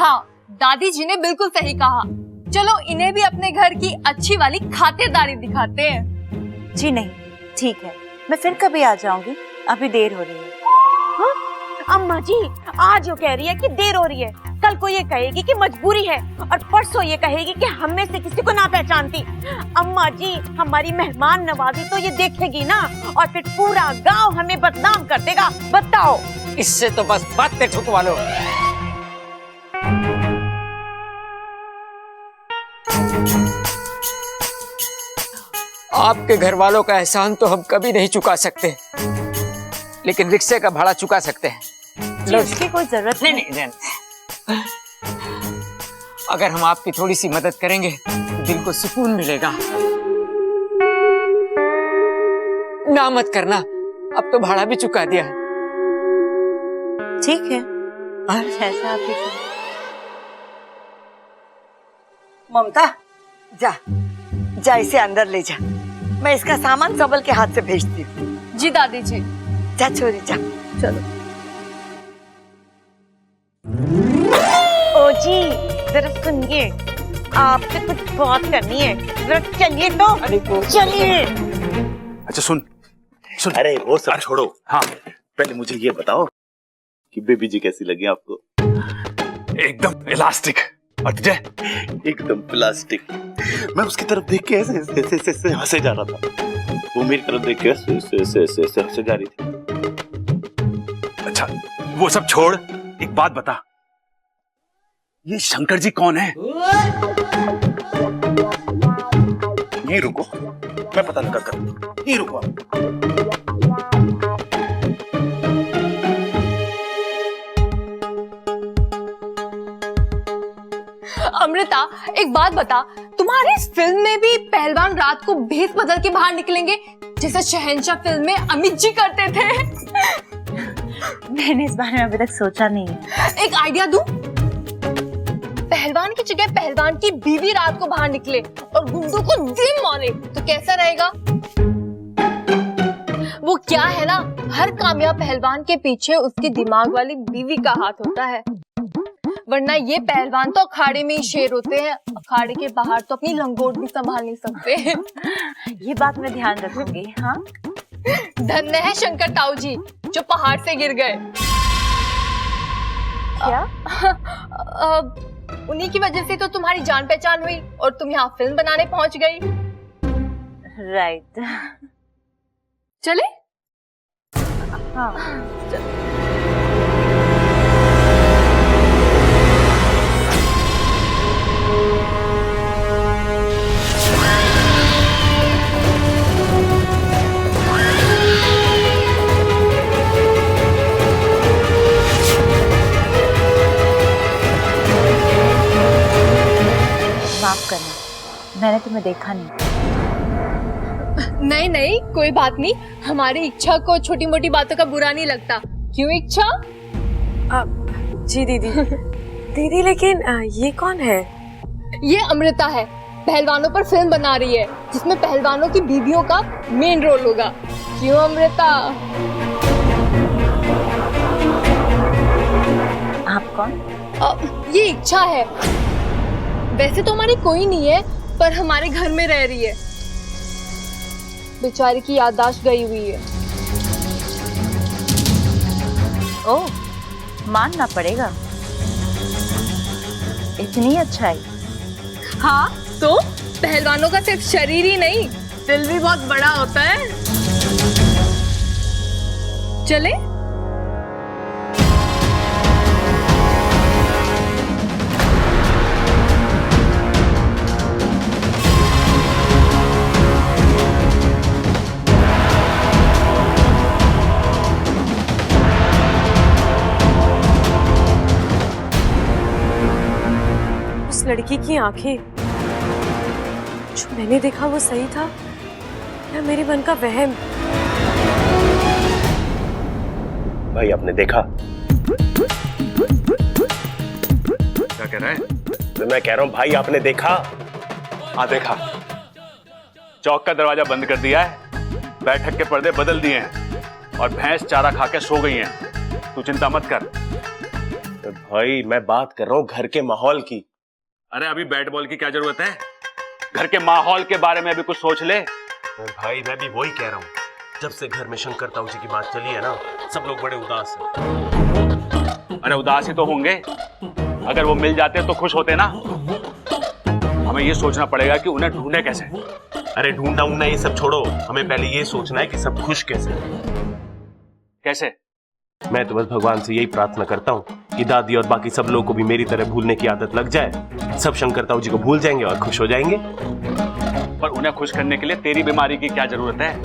हाँ, दादी जी ने बिल्कुल सही कहा। चलो इन्हें भी अपने घर की अच्छी वाली खातिरदारी दिखाते हैं। जी नहीं, ठीक है, मैं फिर कभी आ जाऊंगी, अभी देर हो रही है। हाँ? अम्मा जी आज वो कह रही है कि देर हो रही है, कल को ये कहेगी कि मजबूरी है, और परसों ये कहेगी कि हम में से किसी को ना पहचानती। अम्मा जी हमारी मेहमान नवाजी तो ये देखेगी ना, और फिर पूरा गांव हमें बदनाम कर देगा। बताओ। इससे तो बस बातें ठुकवा लो। आपके घर वालों का एहसान तो हम कभी नहीं चुका सकते, लेकिन रिक्शे का भाड़ा चुका सकते हैं। इसकी कोई जरूरत नहीं, नहीं, नहीं। अगर हम आपकी थोड़ी सी मदद करेंगे तो दिल को सुकून मिलेगा। ना मत करना, अब तो भाड़ा भी चुका दिया है। ठीक है, ऐसा आप ममता, जा इसे अंदर ले जा, मैं इसका सामान सबल के हाथ से भेजती हूँ। जी दादी जी। जा छोरी जा। चलो। ओ जी जरा सुनिए, आपसे कुछ बात करनी है, जरा चलिए तो। चलिए। अच्छा सुन। अरे वो सब छोड़ो, हाँ पहले मुझे ये बताओ कि बेबी जी कैसी लगी आपको? एकदम इलास्टिक। और तुझे? एकदम प्लास्टिक। मैं उसकी तरफ देख के ऐसे हंसे जा रहा था, वो मेरी तरफ देख के ऐसे हंसे जा रही थी। अच्छा वो सब छोड़, एक बात बता, ये शंकर जी कौन है? यहीं रुको, मैं पता लगा कर। यहीं रुको आप। अमृता एक बात बता, तुम्हारी इस फिल्म में भी पहलवान रात को भेष बदल के बाहर निकलेंगे जैसे शहंशाह फिल्म में अमित जी करते थे? मैंने इस बारे में अभी तक सोचा नहीं है। एक आइडिया दूं? पहलवान की जगह पहलवान की बीवी रात को बाहर निकले और गुंडों को जिम मारे, तो कैसा रहेगा? वो क्या है ना, हर कामयाब पहलवान के पीछे उसकी दिमाग वाली बीवी का हाथ होता है, वरना ये पहलवान तो अखाड़े में ही शेर होते हैं, अखाड़े के बाहर तो अपनी लंगोट भी संभाल नहीं सकते। ये बात मैं ध्यान रखूंगी। हाँ, धन्य है शंकर ताऊ जी जो पहाड़ से गिर गए। क्या? उन्हीं की वजह से तो तुम्हारी जान पहचान हुई और तुम यहाँ फिल्म बनाने पहुंच गई। राइट। चले? हाँ। माफ करना, मैंने तुम्हें देखा नहीं। नहीं नहीं कोई बात नहीं, हमारी इच्छा को छोटी मोटी बातों का बुरा नहीं लगता। क्यों इच्छा? जी दीदी। दीदी लेकिन ये कौन है? ये अमृता है, पहलवानों पर फिल्म बना रही है जिसमें पहलवानों की बीवियों का मेन रोल होगा। क्यों अमृता? आप कौन? ये इच्छा है। वैसे तो हमारी कोई नहीं है, पर हमारे घर में रह रही है। बेचारी की याददाश्त गई हुई है। ओह, मानना पड़ेगा, इतनी अच्छाई। हाँ तो पहलवानों का सिर्फ शरीर ही नहीं, दिल भी बहुत बड़ा होता है। चले? लड़की की आंखें, जो मैंने देखा वो सही था या मेरे मन का वहम? भाई आपने देखा? क्या कह रहा है? तो मैं कह रहा हूँ भाई आपने देखा? हाँ देखा, चौक का दरवाजा बंद कर दिया है, बैठक के पर्दे बदल दिए हैं और भैंस चारा खा के सो गई हैं। तू चिंता मत कर। भाई मैं बात कर रहा हूँ घर के माहौल की। अरे अभी बैट बॉल की क्या जरूरत है? घर के माहौल के बारे में भी कुछ सोच ले। भाई मैं भी वही कह रहा हूँ, जब से घर में शंकर ताऊ जी की बात चली है ना, सब लोग बड़े उदास हैं। अरे उदास ही तो होंगे, अगर वो मिल जाते तो खुश होते ना। हमें ये सोचना पड़ेगा कि उन्हें ढूंढे कैसे। अरे ढूंढना ऊंढना ये सब छोड़ो, हमें पहले ये सोचना है कि सब खुश कैसे। कैसे? मैं तो बस भगवान से यही प्रार्थना करता हूँ कि दादी और बाकी सब लोगों को भी मेरी तरह भूलने की आदत लग जाए, सब शंकर ताऊ जी को भूल जाएंगे और खुश हो जाएंगे। पर उन्हें खुश करने के लिए तेरी बीमारी की क्या जरूरत है?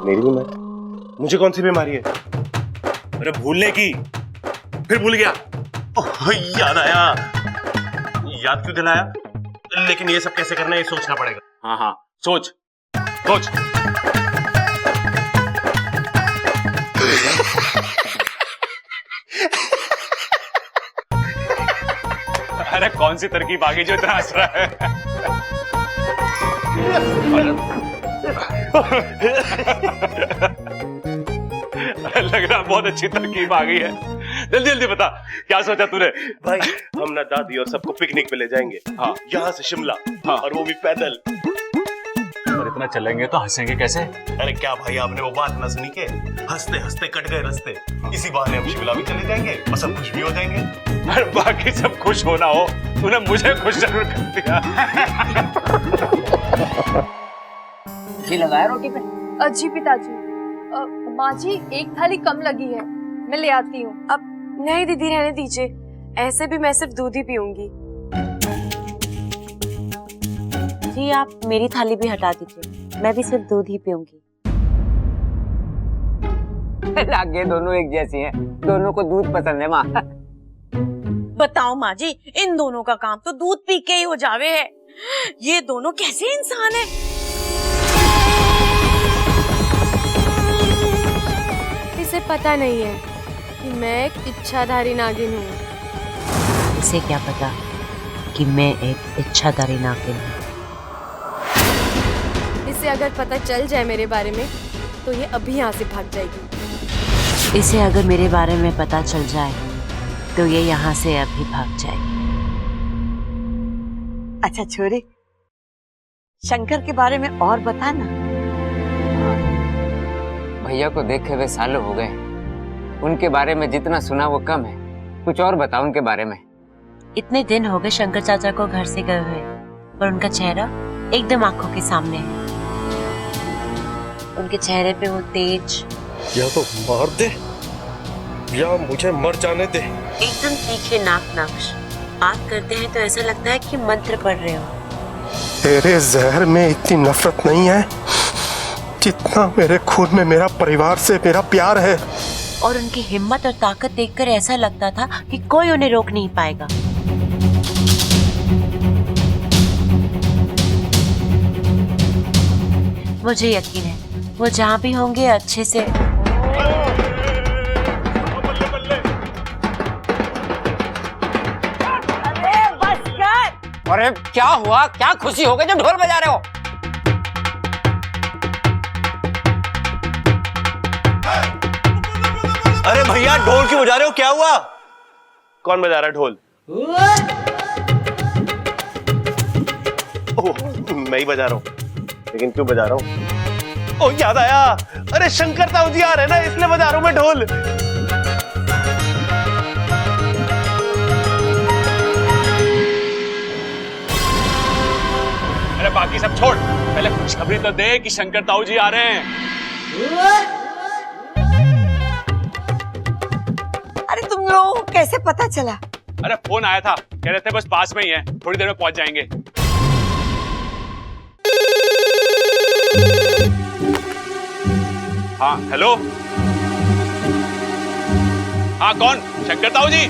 मेरी बीमारी? मुझे कौन सी बीमारी है? अरे भूलने की। फिर भूल गया? ओह, याद आया। याद क्यों दिलाया? लेकिन ये सब कैसे करना है ये सोचना पड़ेगा। हाँ हाँ, सोच सोच। अरे कौन सी तरकीब आ गई जो इतना हंस रहा है? लग रहा बहुत अच्छी तरकीब आ गई है। जल्दी जल्दी बता, क्या सोचा तूने? भाई हम ना दादी और सबको पिकनिक पे ले जाएंगे। हाँ। यहाँ से शिमला। हाँ। और वो भी पैदल। और इतना चलेंगे तो हंसेंगे कैसे? अरे क्या भाई आपने वो बात ना सुनी के? हंसते हंसते कट गए रास्ते। इसी बहाने हम शिमला भी चले जाएंगे और सब खुश भी हो जाएंगे। अरे बाकी सब खुश होना हो, तूने मुझे खुश जरूर कर दिया। जी लगाया रोटी पे? जी पिताजी, माँ जी एक थाली कम लगी है, मैं ले आती हूँ। अब नहीं दीदी, रहने दीजिए, ऐसे भी मैं सिर्फ दूध ही पीऊंगी। जी आप मेरी थाली भी हटा दीजिए, मैं भी सिर्फ दूध ही पीऊंगी। लागे दोनों एक जैसी हैं, दोनों को दूध पसंद है माँ। बताओ माँ जी, इन दोनों का काम तो दूध पी के ही हो जावे है। ये दोनों कैसे इंसान है? इसे पता नहीं है कि मैं एक इच्छाधारी नागिन हूँ। इसे क्या पता कि मैं एक इच्छाधारी नागिन हूँ। इसे अगर पता चल जाए मेरे बारे में तो ये अभी यहाँ से भाग जाएगी। इसे अगर मेरे बारे में पता चल जाए तो ये यहाँ से अभी भाग जाएगी। अच्छा छोरी, शंकर के बारे में और बता ना। भैया को देखे हुए सालों हो गए, उनके बारे में जितना सुना वो कम है। कुछ और बताओ उनके बारे में। इतने दिन हो गए शंकर चाचा को घर से गए हुए, पर उनका चेहरा एकदम आंखों के सामने है। उनके चेहरे पे वो तेज, या तो मार दे या मुझे मर जाने दे। एकदम तीखे नाक नक्श। बात करते हैं तो ऐसा लगता है कि मंत्र पढ़ रहे हो। तेरे जहर में इतनी नफरत नहीं है जितना मेरे खून में मेरा परिवार से मेरा प्यार है। और उनकी हिम्मत और ताकत देखकर ऐसा लगता था कि कोई उन्हें रोक नहीं पाएगा। मुझे यकीन है वो जहाँ भी होंगे अच्छे से। अरे बस कर। अरे क्या हुआ? क्या खुशी हो गई जब ढोल बजा रहे हो? अरे भैया ढोल क्यों बजा रहे हो? क्या हुआ? कौन बजा रहा है ढोल? ओह, मैं ही बजा रहा हूँ। लेकिन क्यों बजा रहा हूँ? ओह याद आया, अरे शंकर ताऊ जी आ रहे हैं ना, इसलिए बजा रहा हूँ मैं ढोल। अरे बाकी सब छोड़, पहले खुशखबरी तो दे कि शंकर ताऊ जी आ रहे हैं। अरे तुम लोगों को कैसे पता चला? अरे फोन आया था, कह रहे थे बस पास में ही है, थोड़ी देर में पहुंच जाएंगे। हाँ हेलो, हाँ कौन? शंकर ताऊ जी?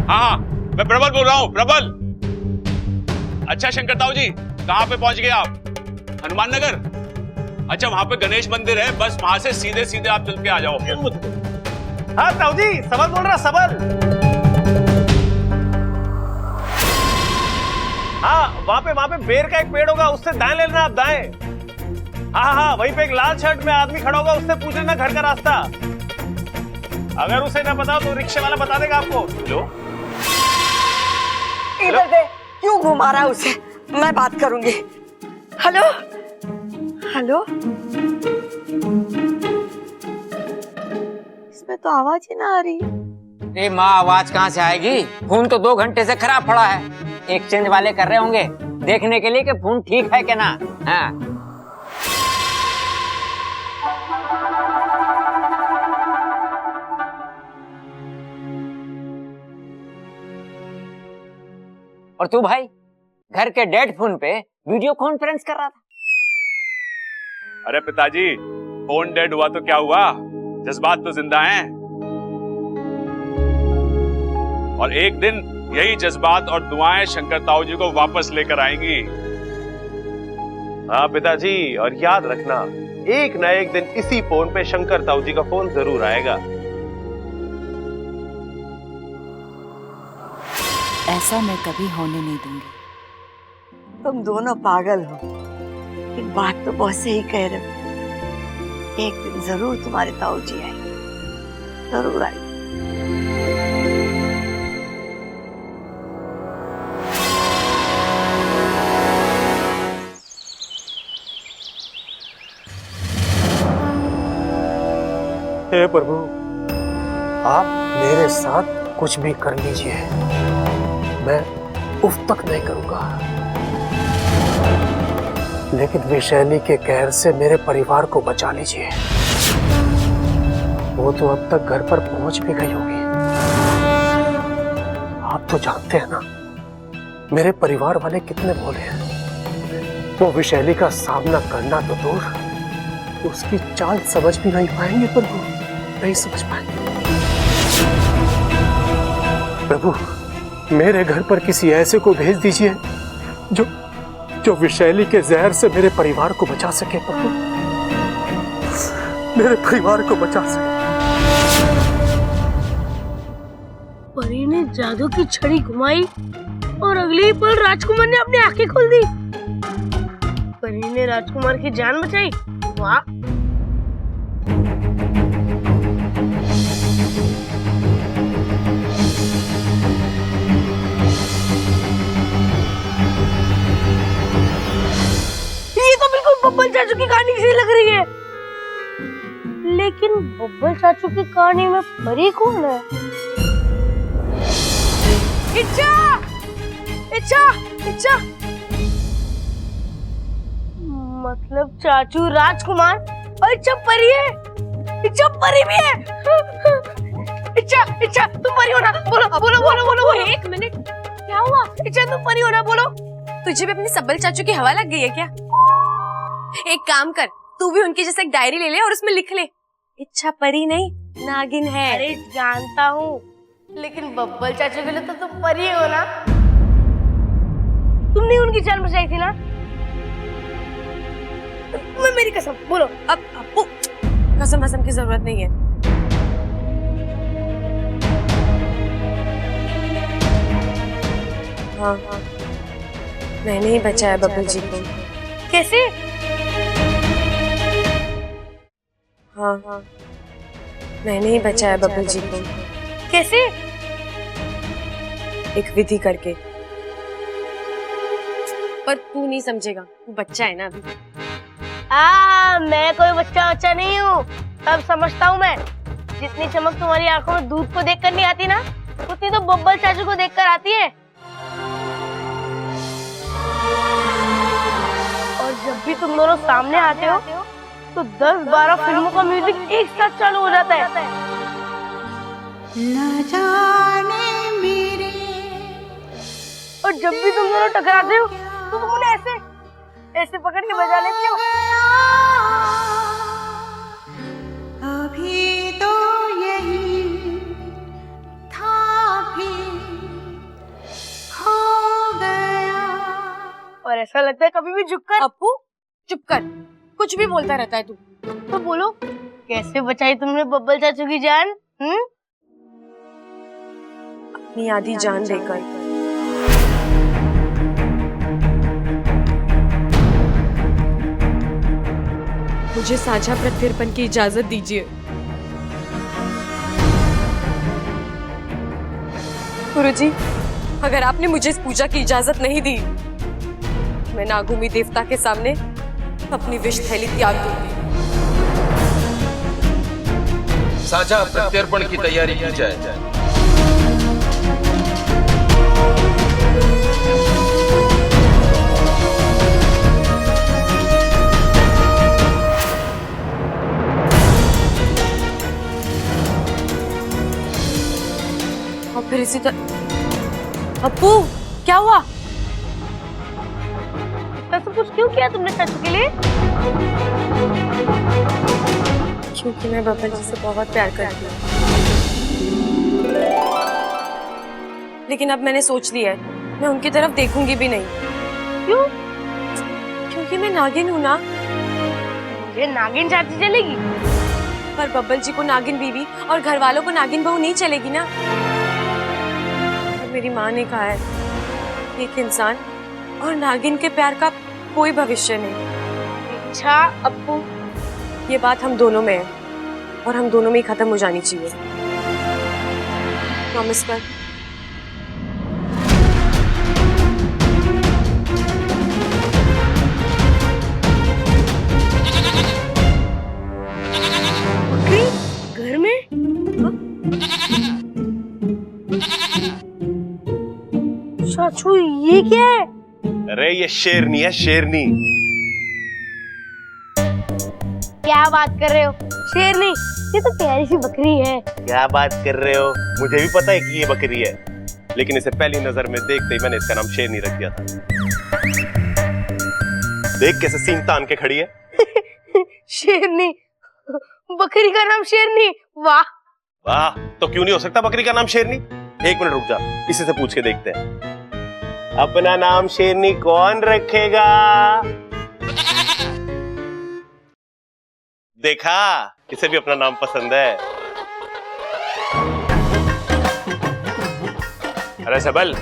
हाँ मैं प्रबल बोल रहा हूँ, प्रबल। अच्छा शंकर ताऊ जी, कहाँ पे पहुंच गए आप? हनुमान नगर? अच्छा वहां पे गणेश मंदिर है, बस वहां से सीधे सीधे आप चल के आ जाओ। हाँ ताऊ जी, सबल बोल रहा, सबल। हाँ वहां पे बेर का एक पेड़ होगा, उससे दाएं ले लेना आप, दाएं। हाँ, वहीं पे एक लाल शर्ट में आदमी खड़ा होगा, उससे पूछ लेना घर का रास्ता। अगर उसे ना पता तो रिक्शे वाला बता देगा आपको। लो इधर दे, क्यों घुमा रहा है उसे? मैं बात करूंगी। हेलो हेलो, इसमें तो आवाज ही ना आ रही। अरे माँ, आवाज कहाँ से आएगी? फोन तो 2 घंटे से खराब पड़ा है। एक्सचेंज वाले कर रहे होंगे देखने के लिए कि फोन ठीक है कि ना। हाँ। और तू भाई घर के डेड फोन पे वीडियो कॉन्फ्रेंस कर रहा था। अरे पिताजी, फोन डेड हुआ तो क्या हुआ, जज्बात तो जिंदा हैं। और एक दिन यही जज्बात और दुआएं शंकर ताऊ जी को वापस लेकर आएंगी। हाँ पिताजी, और याद रखना, एक ना एक दिन इसी फोन पे शंकर ताऊ जी का फोन जरूर आएगा। ऐसा मैं कभी होने नहीं दूंगी। तुम दोनों पागल हो, एक बात तो बहुत सही कह रहे हो। एक दिन जरूर तुम्हारे ताऊ जी आएंगे, जरूर आएंगे। हे प्रभु, आप मेरे साथ कुछ भी कर लीजिए, मैं उफ तक नहीं करूंगा, लेकिन विषैली के कहर से मेरे परिवार को बचा लीजिए। वो तो अब तक घर पर पहुंच भी गई होगी। आप तो जानते हैं ना मेरे परिवार वाले कितने भोले हैं। वो विषैली का सामना करना तो दूर, उसकी चाल समझ भी नहीं पाएंगे प्रभु, नहीं समझ पाएंगे। प्रभु, मेरे घर पर किसी ऐसे को भेज दीजिए जो विषैली के जहर से मेरे परिवार को बचा सके प्रभु, मेरे परिवार को बचा सके। परी ने जादू की छड़ी घुमाई और अगले ही पल राजकुमार ने अपनी आंखें खोल दी। परी ने राजकुमार की जान बचाई। वाह! ये तो बिल्कुल बब्बल चाचू की कहानी सी लग रही है। लेकिन बब्बल चाचू की कहानी में परी कौन है? इच्छा! इच्छा! इच्छा! मतलब चाचू राजकुमार और इच्छा परी है। इच्छा परी भी है। इच्छा, इच्छा तुम परी हो ना? बोलो बोलो बोलो बोलो। एक मिनट, क्या हुआ? इच्छा तुम परी हो ना? बोलो। तुझे भी अपने सब्बल चाचू की हवा लग गई है क्या? एक काम कर, तू भी उनकी जैसे एक डायरी ले ले और उसमें लिख ले, इच्छा परी नहीं नागिन है। अरे जानता हूँ, लेकिन बब्बल चाचू के लिए तो तुम परी हो ना? तुमने उनकी जान बचाई थी ना? मेरी कसम बोलो। अब अप्पू, कसम कसम की जरूरत नहीं है। हाँ हाँ, मैंने ही बचाया बब्बल जी को। कैसे? हाँ हाँ, मैंने ही बचाया बब्बल जी को। कैसे? एक विधि करके। पर तू नहीं समझेगा, तू बच्चा है ना अभी। मैं कोई बच्चा नहीं हूँ, अब समझता हूँ मैं। जितनी चमक तुम्हारी आंखों में दूध को देखकर नहीं आती ना, उतनी तो बब्बल चाचू को देखकर आती है। और जब भी तुम दोनों सामने आते हो तो 10-12 फिल्मों का म्यूजिक एक साथ चालू हो जाता है। न जाने मेरे। और जब भी तुम दोनों टकराते हो तो तुम उन्हें ऐसे ऐसे पकड़ के बजा लेते हो। अभी तो यही था, भी खो गया। और ऐसा लगता है कभी भी झुककर। अप्पू चुप कर, कुछ भी बोलता रहता है तू। तो बोलो, कैसे बचाई तुमने बब्बल चाचू की जान? अपनी आधी जान देकर। मुझे साझा प्रत्यर्पण की इजाजत दीजिए। गुरुजी, अगर आपने मुझे इस पूजा की इजाजत नहीं दी, मैं नागभूमि देवता के सामने अपनी विष थैली त्याग दूंगी। साझा प्रत्यर्पण की तैयारी की जाए। और फिर इसी तरह। अप्पू, क्या हुआ? ऐसा कुछ क्यों किया तुमने चाचू के लिए? क्योंकि मैं बब्बल जी से बहुत प्यार करती हूँ। लेकिन अब मैंने सोच लिया है, मैं उनकी तरफ देखूंगी भी नहीं। क्यों? क्योंकि मैं नागिन हूँ ना। ये नागिन चाची चलेगी? पर बब्बल जी को नागिन बीवी और घर वालों को नागिन बहू नहीं चलेगी ना। और मेरी माँ ने कहा है, एक इंसान और नागिन के प्यार का कोई भविष्य नहीं। अच्छा अप्पू, ये बात हम दोनों में है और हम दोनों में ही खत्म हो जानी चाहिए। प्रॉमिस कर। बकरी घर में? चाचू ये क्या है? अरे ये शेरनी है, शेरनी। क्या बात कर रहे हो? शेरनी, ये तो प्यारी सी बकरी है। क्या बात कर रहे हो? मुझे भी पता है कि ये बकरी है, लेकिन इसे पहली नजर में देखते ही मैंने इसका नाम शेरनी रख दिया था। देख कैसे सींग तान के खड़ी है। शेरनी, बकरी का नाम शेरनी? वाह वाह, तो क्यों नहीं हो सकता बकरी का नाम शेरनी? एक मिनट रुक जा, इसी से पूछ के देखते हैं। अपना नाम शेरनी कौन रखेगा? देखा, इसे भी अपना नाम पसंद है। अरे सबल,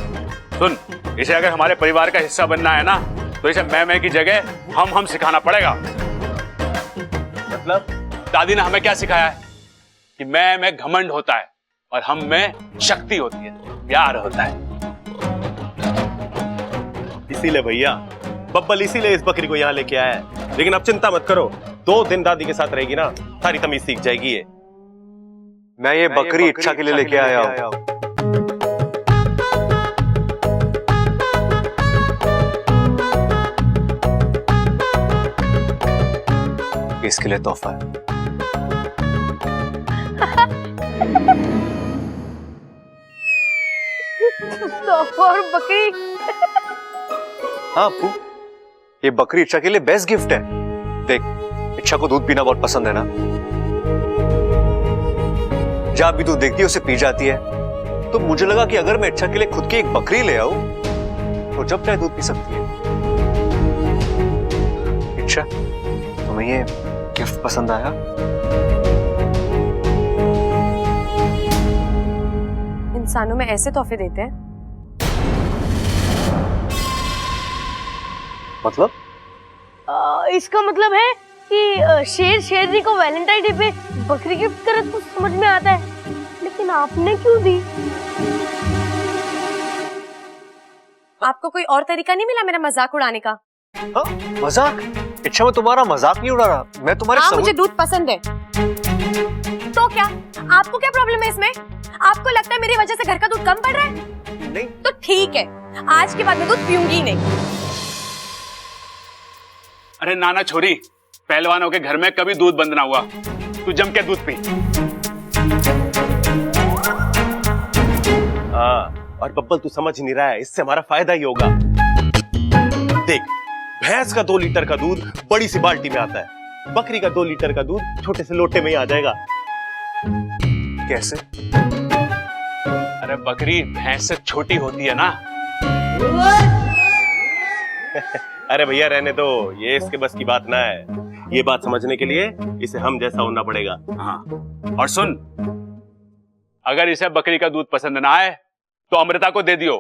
सुन, इसे अगर हमारे परिवार का हिस्सा बनना है ना, तो इसे मैं की जगह हम सिखाना पड़ेगा। मतलब? दादी ने हमें क्या सिखाया है कि मैं घमंड होता है और हम में शक्ति होती है, प्यार होता है। इसीलिए भैया, बब्बल इसीलिए इस बकरी को यहाँ लेके आया है। लेकिन अब चिंता मत करो, 2 दिन दादी के साथ रहेगी ना, सारी तमीज सीख जाएगी ये। मैं ये बकरी इच्छा के लिए लेके आया हूँ। इसके लिए तोहफा है। तोहफा और बकरी? हाँ अप्पू, ये बकरी इच्छा के लिए बेस्ट गिफ्ट है। देख, इच्छा को दूध पीना बहुत पसंद है ना। जब भी दूध देखती है उसे पी जाती है, तो मुझे लगा कि अगर मैं इच्छा के लिए खुद की एक बकरी ले आऊं तो जब चाहे दूध पी सकती है। इच्छा, तुम्हें ये गिफ्ट पसंद आया? इंसानों में ऐसे तोहफे देते हैं? मतलब? इसका मतलब है कि शेर शेरनी को वैलेंटाइन डे पे बकरी गिफ्ट करे तो समझ में आता है, लेकिन आपने क्यों दी? आपको कोई और तरीका नहीं मिला मेरा मजाक उड़ाने का? हाँ, मजाक? इच्छा, मैं तुम्हारा मजाक नहीं उड़ा रहा, मैं तुम्हारे हाँ, मुझे दूध पसंद है। तो क्या? आपको क्या प्रॉब्लम है इसमें? आपको लगता है मेरी वजह से घर का दूध कम पड़ रहा है? नहीं। तो ठीक है, आज के बाद मैं दूध पीऊंगी ही नहीं। अरे नाना छोरी, पहलवानों के घर में कभी दूध बंद ना हुआ। तू जम के दूध पी। हाँ, और बब्बल तू समझ नहीं रहा है, इससे हमारा फायदा ही होगा। देख, भैंस का 2 लीटर का दूध बड़ी सी बाल्टी में आता है, बकरी का 2 लीटर का दूध छोटे से लोटे में ही आ जाएगा। कैसे? अरे बकरी भैंस से छोटी होती है ना। अरे भैया रहने दो, ये इसके बस की बात ना है। ये बात समझने के लिए इसे हम जैसा होना पड़ेगा। हाँ, और सुन, अगर इसे बकरी का दूध पसंद ना आए तो अमृता को दे दियो,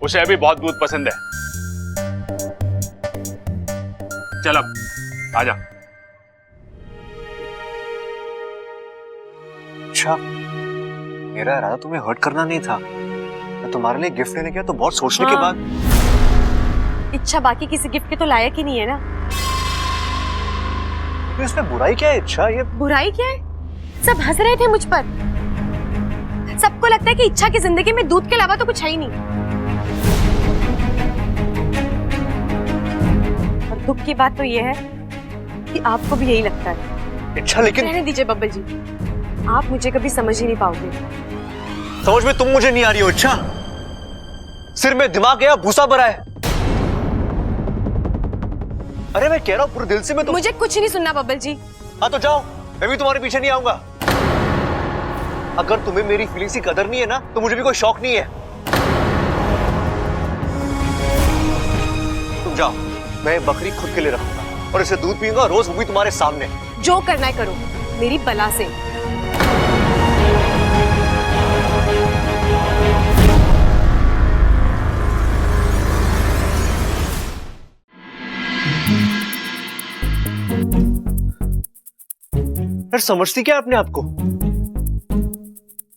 उसे अभी बहुत दूध पसंद है। चल अब आजा। अच्छा, मेरा इरादा तुम्हें हर्ट करना नहीं था। मैं तुम्हारे लिए गिफ्ट लेने गया तो बहुत सोचने के बाद। इच्छा बाकी किसी गिफ्ट के तो लायक ही नहीं है ना। तो इसमें बुराई क्या है इच्छा? ये बुराई क्या है? सब हंस रहे थे मुझ पर। सबको लगता है कि इच्छा की जिंदगी में दूध के अलावा तो कुछ है ही नहीं। और दुख की बात तो ये है कि आपको भी यही लगता है। इच्छा लेकिन रहने दीजिए बब्बल जी, आप मुझे कभी समझ ही नहीं पाओगे। समझ में तुम मुझे नहीं आ रही हो इच्छा। सिर में दिमाग है, भूसा भरा है। अरे मैं कह रहा हूं पूरे दिल से मैं मुझे कुछ नहीं सुनना बब्बल जी। हाँ तो जाओ, मैं भी तुम्हारे पीछे नहीं आऊंगा। अगर तुम्हें मेरी फीलिंग्स की कदर नहीं है ना, तो मुझे भी कोई शौक नहीं है। तुम जाओ, मैं बकरी खुद के लिए रखूंगा और इसे दूध पीऊंगा रोज, वो भी तुम्हारे सामने। जो करना है करो, मेरी बला से। यार समझती क्या अपने आप को?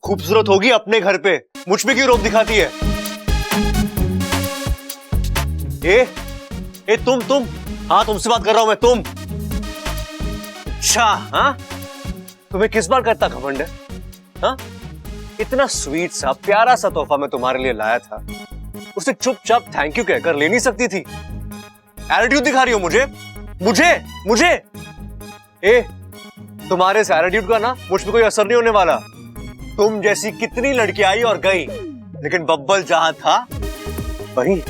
खूबसूरत होगी अपने घर पे, मुझ पे क्यों रोब दिखाती है? तुम हाँ, तुमसे बात कर रहा हूं मैं। तुम अच्छा, हाँ तुम्हें किस बार करता घमंड है? हाँ, इतना स्वीट सा प्यारा सा तोहफा मैं तुम्हारे लिए लाया था, उसे चुपचाप थैंक यू कहकर ले नहीं सकती थी? एटीट्यूड दिखा रही हो मुझे। तुम्हारे इस एटीट्यूड का ना मुझ पे कोई असर नहीं होने वाला। तुम जैसी कितनी लड़कियां आई और गई, लेकिन बब्बल जहां था वहीं।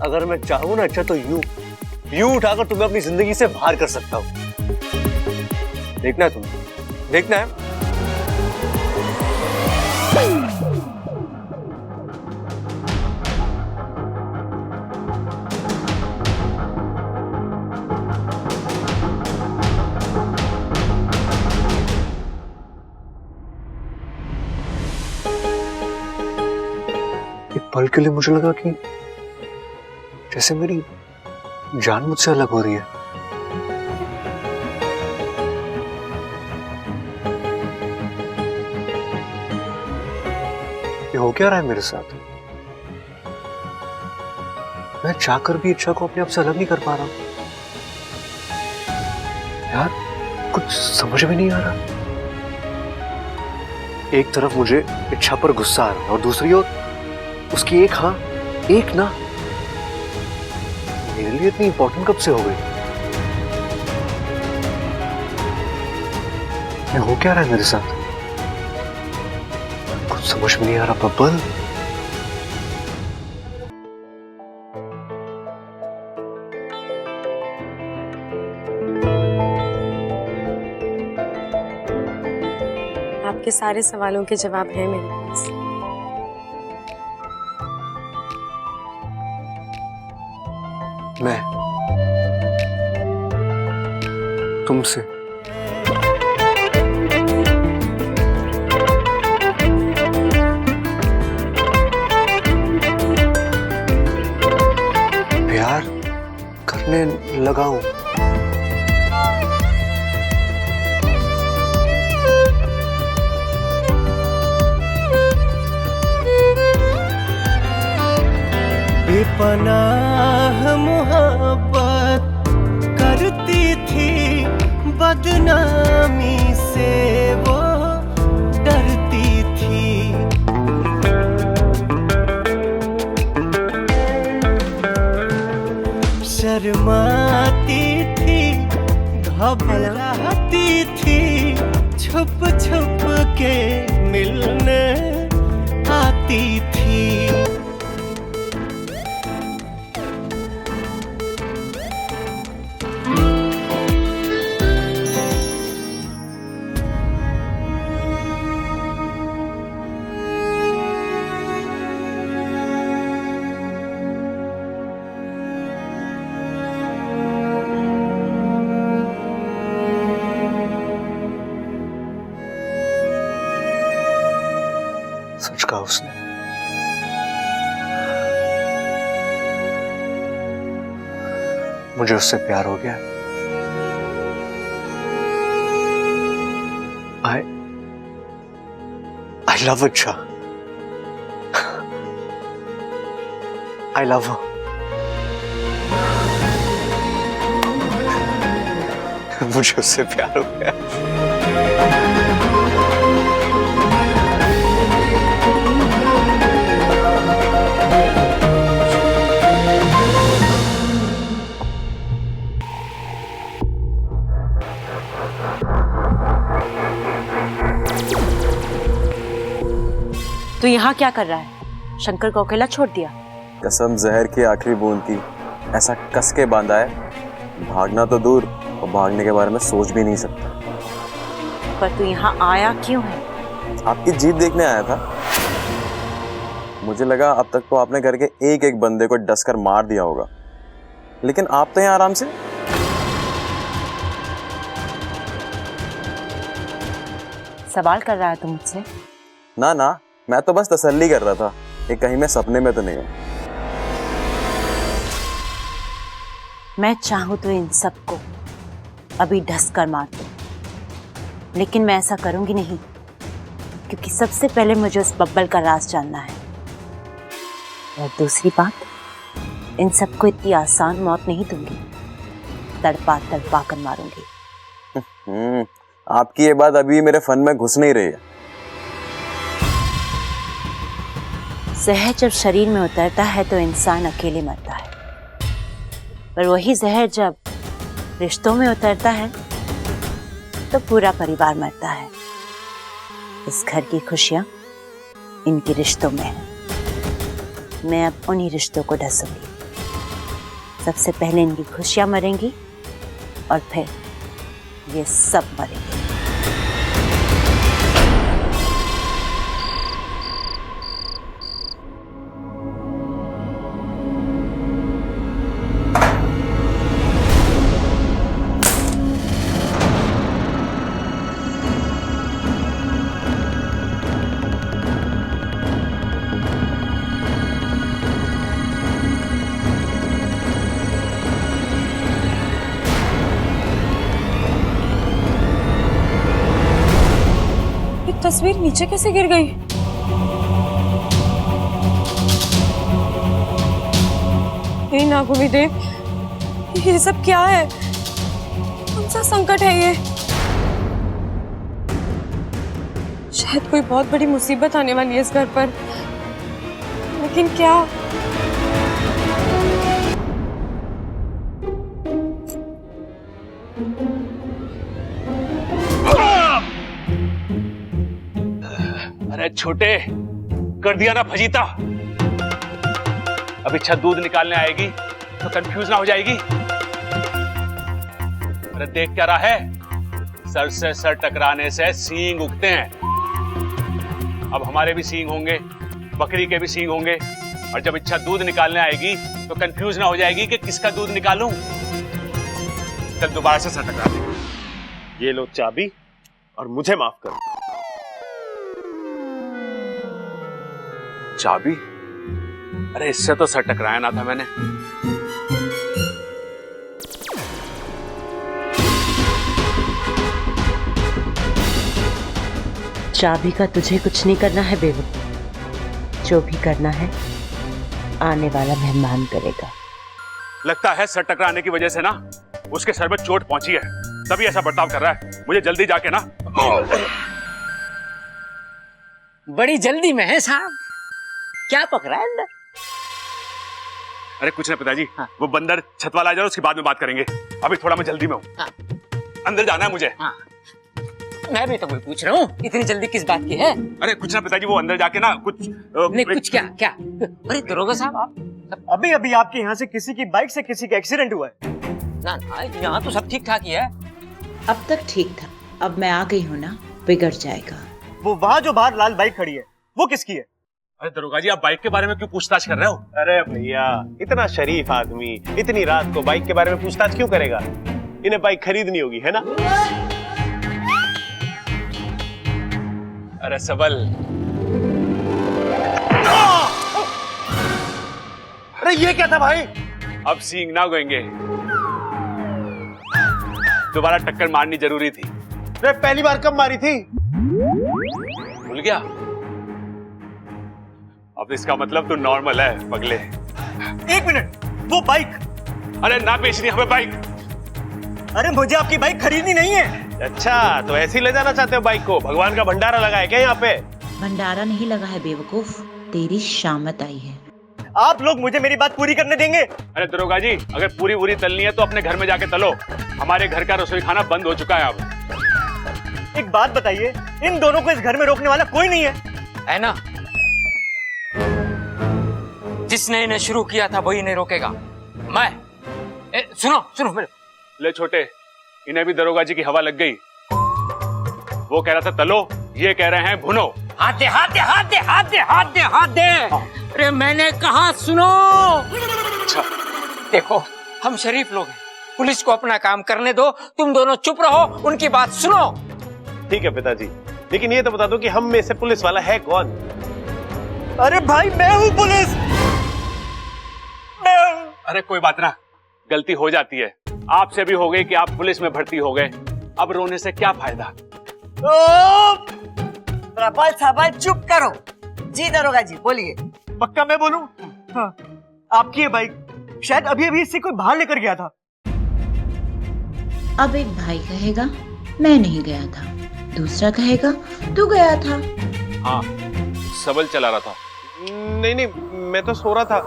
अगर मैं चाहूं ना अच्छा, तो यूं उठाकर तुम्हें अपनी जिंदगी से बाहर कर सकता हूं। देखना है तुम्हें, देखना है। पल के लिए मुझे लगा कि जैसे मेरी जान मुझसे अलग हो रही है। ये हो क्या रहा है मेरे साथ? मैं चाहकर भी इच्छा को अपने आप से अलग नहीं कर पा रहा हूं। यार कुछ समझ में नहीं आ रहा। एक तरफ मुझे इच्छा पर गुस्सा आ रहा है और दूसरी ओर उसकी एक हाँ एक ना मेरे लिए इतनी इंपॉर्टेंट कब से हो गई? ये हो क्या रहा है मेरे साथ? कुछ समझ में नहीं आ रहा बब्बल। आपके सारे सवालों के जवाब हैं मेरे पास। मैं तुमसे प्यार करने लगा हूं। बेपनाह मोहब्बत करती थी, बदनामी से वो डरती थी। शर्माती थी, घबराती थी, छुप छुप के मिलने आती थी। सच कहा उसने। मुझे उससे प्यार हो गया। I love it, Shah. I love her. मुझे उससे प्यार हो गया। तू यहाँ क्या कर रहा है? शंकर को अकेला छोड़ दिया? कसम जहर की आखिरी बूंद की, ऐसा कस के बांधा है, भागना तो दूर और भागने के बारे में सोच भी नहीं सकता। पर तू यहाँ आया क्यों है? आपकी जीत देखने आया था। मुझे लगा अब तक तो आपने घर के एक एक बंदे को डस कर मार दिया होगा, लेकिन आप तो यहाँ आराम से। सवाल कर रहा है तू मुझसे? ना ना, मैं तो बस तसल्ली कर रहा था कि कहीं मैं सपने में तो नहीं हूं। मैं चाहूं तो इन सबको अभी ढस कर मार दूं, लेकिन मैं ऐसा करूंगी नहीं, क्योंकि सबसे पहले मुझे उस बब्बल का राज जानना है। और दूसरी बात, इन सबको इतनी आसान मौत नहीं दूंगी, तड़पा तड़पा कर मारूंगी। आपकी ये बात अभी मेरे फन में घुस नहीं रही है। जहर जब शरीर में उतरता है तो इंसान अकेले मरता है, पर वही जहर जब रिश्तों में उतरता है तो पूरा परिवार मरता है। इस घर की खुशियां इनके रिश्तों में है। मैं अब उन्हीं रिश्तों को ढसूंगी। सबसे पहले इनकी खुशियां मरेंगी और फिर ये सब मरेंगे। तस्वीर नीचे कैसे गिर गई? हे नागुवी देव, ये सब क्या है? कौन सा संकट है ये? शायद कोई बहुत बड़ी मुसीबत आने वाली है इस घर पर, लेकिन क्या? अरे छोटे, कर दिया ना फजीता। अब इच्छा दूध निकालने आएगी तो कंफ्यूज ना हो जाएगी। अरे देख क्या रहा है, सर से सर टकराने से सींग उगते हैं। अब हमारे भी सींग होंगे, बकरी के भी सींग होंगे, और जब इच्छा दूध निकालने आएगी तो कंफ्यूज ना हो जाएगी कि किसका दूध निकालूं। चल दोबारा से सर टकरा दे। ये लो चाबी और मुझे माफ करो। चाबी? अरे इससे तो सर टकराया ना था मैंने। चाबी का तुझे कुछ नहीं करना है बेवकूफ। जो भी करना है आने वाला मेहमान करेगा। लगता है सर टकराने की वजह से ना उसके सर में चोट पहुंची है, तभी ऐसा बर्ताव कर रहा है। मुझे जल्दी जाके ना। बड़ी जल्दी में है साहब, क्या पकड़ा है अंदर? अरे कुछ ना पिताजी, वो बंदर छत वाला आ जाए, उसके बाद में बात करेंगे। अभी थोड़ा मैं जल्दी में हूँ। अंदर जाना है मुझे। मैं भी तो वही पूछ रहा हूँ, इतनी जल्दी किस बात की है? अरे कुछ ना पिताजी, वो अंदर जाके ना कुछ नहीं, कुछ क्या क्या? अरे दरोगा साहब, आप अभी अभी आपके यहाँ से किसी की बाइक से किसी का एक्सीडेंट हुआ है। ना ना, यहाँ तो सब ठीक ठाक ही है। अब तक ठीक था, अब मैं आ गई हूँ ना, बिगड़ जाएगा। वो वहाँ जो बाहर लाल बाइक खड़ी है, वो किसकी है? अरे दरोगा जी, आप बाइक के बारे में क्यों पूछताछ कर रहे हो? अरे भैया, इतना शरीफ आदमी इतनी रात को बाइक के बारे में पूछताछ क्यों करेगा? इन्हें बाइक खरीदनी होगी, है ना? अरे सबल, अरे ये क्या था भाई? अब सींग ना उगेंगे, दोबारा टक्कर मारनी जरूरी थी। अरे पहली बार कब मारी थी? भूल गया? अब इसका मतलब तू नॉर्मल है पगले। एक मिनट, वो बाइक। अरे ना बेचनी हमें बाइक। अरे मुझे आपकी बाइक खरीदनी नहीं है। अच्छा, तो ऐसे ही ले जाना चाहते हो बाइक को? भगवान का भंडारा लगा है क्या यहाँ पे? भंडारा नहीं लगा है बेवकूफ, तेरी शामत आई है। आप लोग मुझे मेरी बात पूरी करने देंगे? अरे दरोगा जी, अगर पूरी तलनी है तो अपने घर में जाके तलो। हमारे घर का रसोई खाना बंद हो चुका है अब। एक बात बताइए, इन दोनों को इस घर में रोकने वाला कोई नहीं है ना? जिसने इन्हें शुरू किया था वही इन्हें रोकेगा। मैं सुनो मेरे। ले छोटे, इन्हें भी दरोगा जी की हवा लग गई। वो कह रहा था तलो, ये कह रहे हैं भुनो। हाथ दे, हाथ दे, हाथ दे, हाथ दे, हाथ दे, हाथ दे। अरे मैंने कहा सुनो। अच्छा देखो, हम शरीफ लोग हैं, पुलिस को अपना काम करने दो। तुम दोनों चुप रहो, उनकी बात सुनो। ठीक है पिताजी, लेकिन ये तो बता दो कि हम में से पुलिस वाला है कौन? अरे भाई, मैं हूँ पुलिस। अरे कोई बात ना, गलती हो जाती है। आपसे भी हो गई कि आप पुलिस में भर्ती हो गए, अब रोने से क्या फायदा? प्रबल सबल चुप करो। जी दरोगा जी बोलिए। पक्का मैं बोलूं? हाँ, आपकी ये बाइक, शायद अभी अभी इससे कोई बाहर लेकर गया था। अब एक भाई कहेगा मैं नहीं गया था, दूसरा कहेगा तू गया था। हाँ, सबल चला रहा था। नहीं, मैं तो सो रहा था।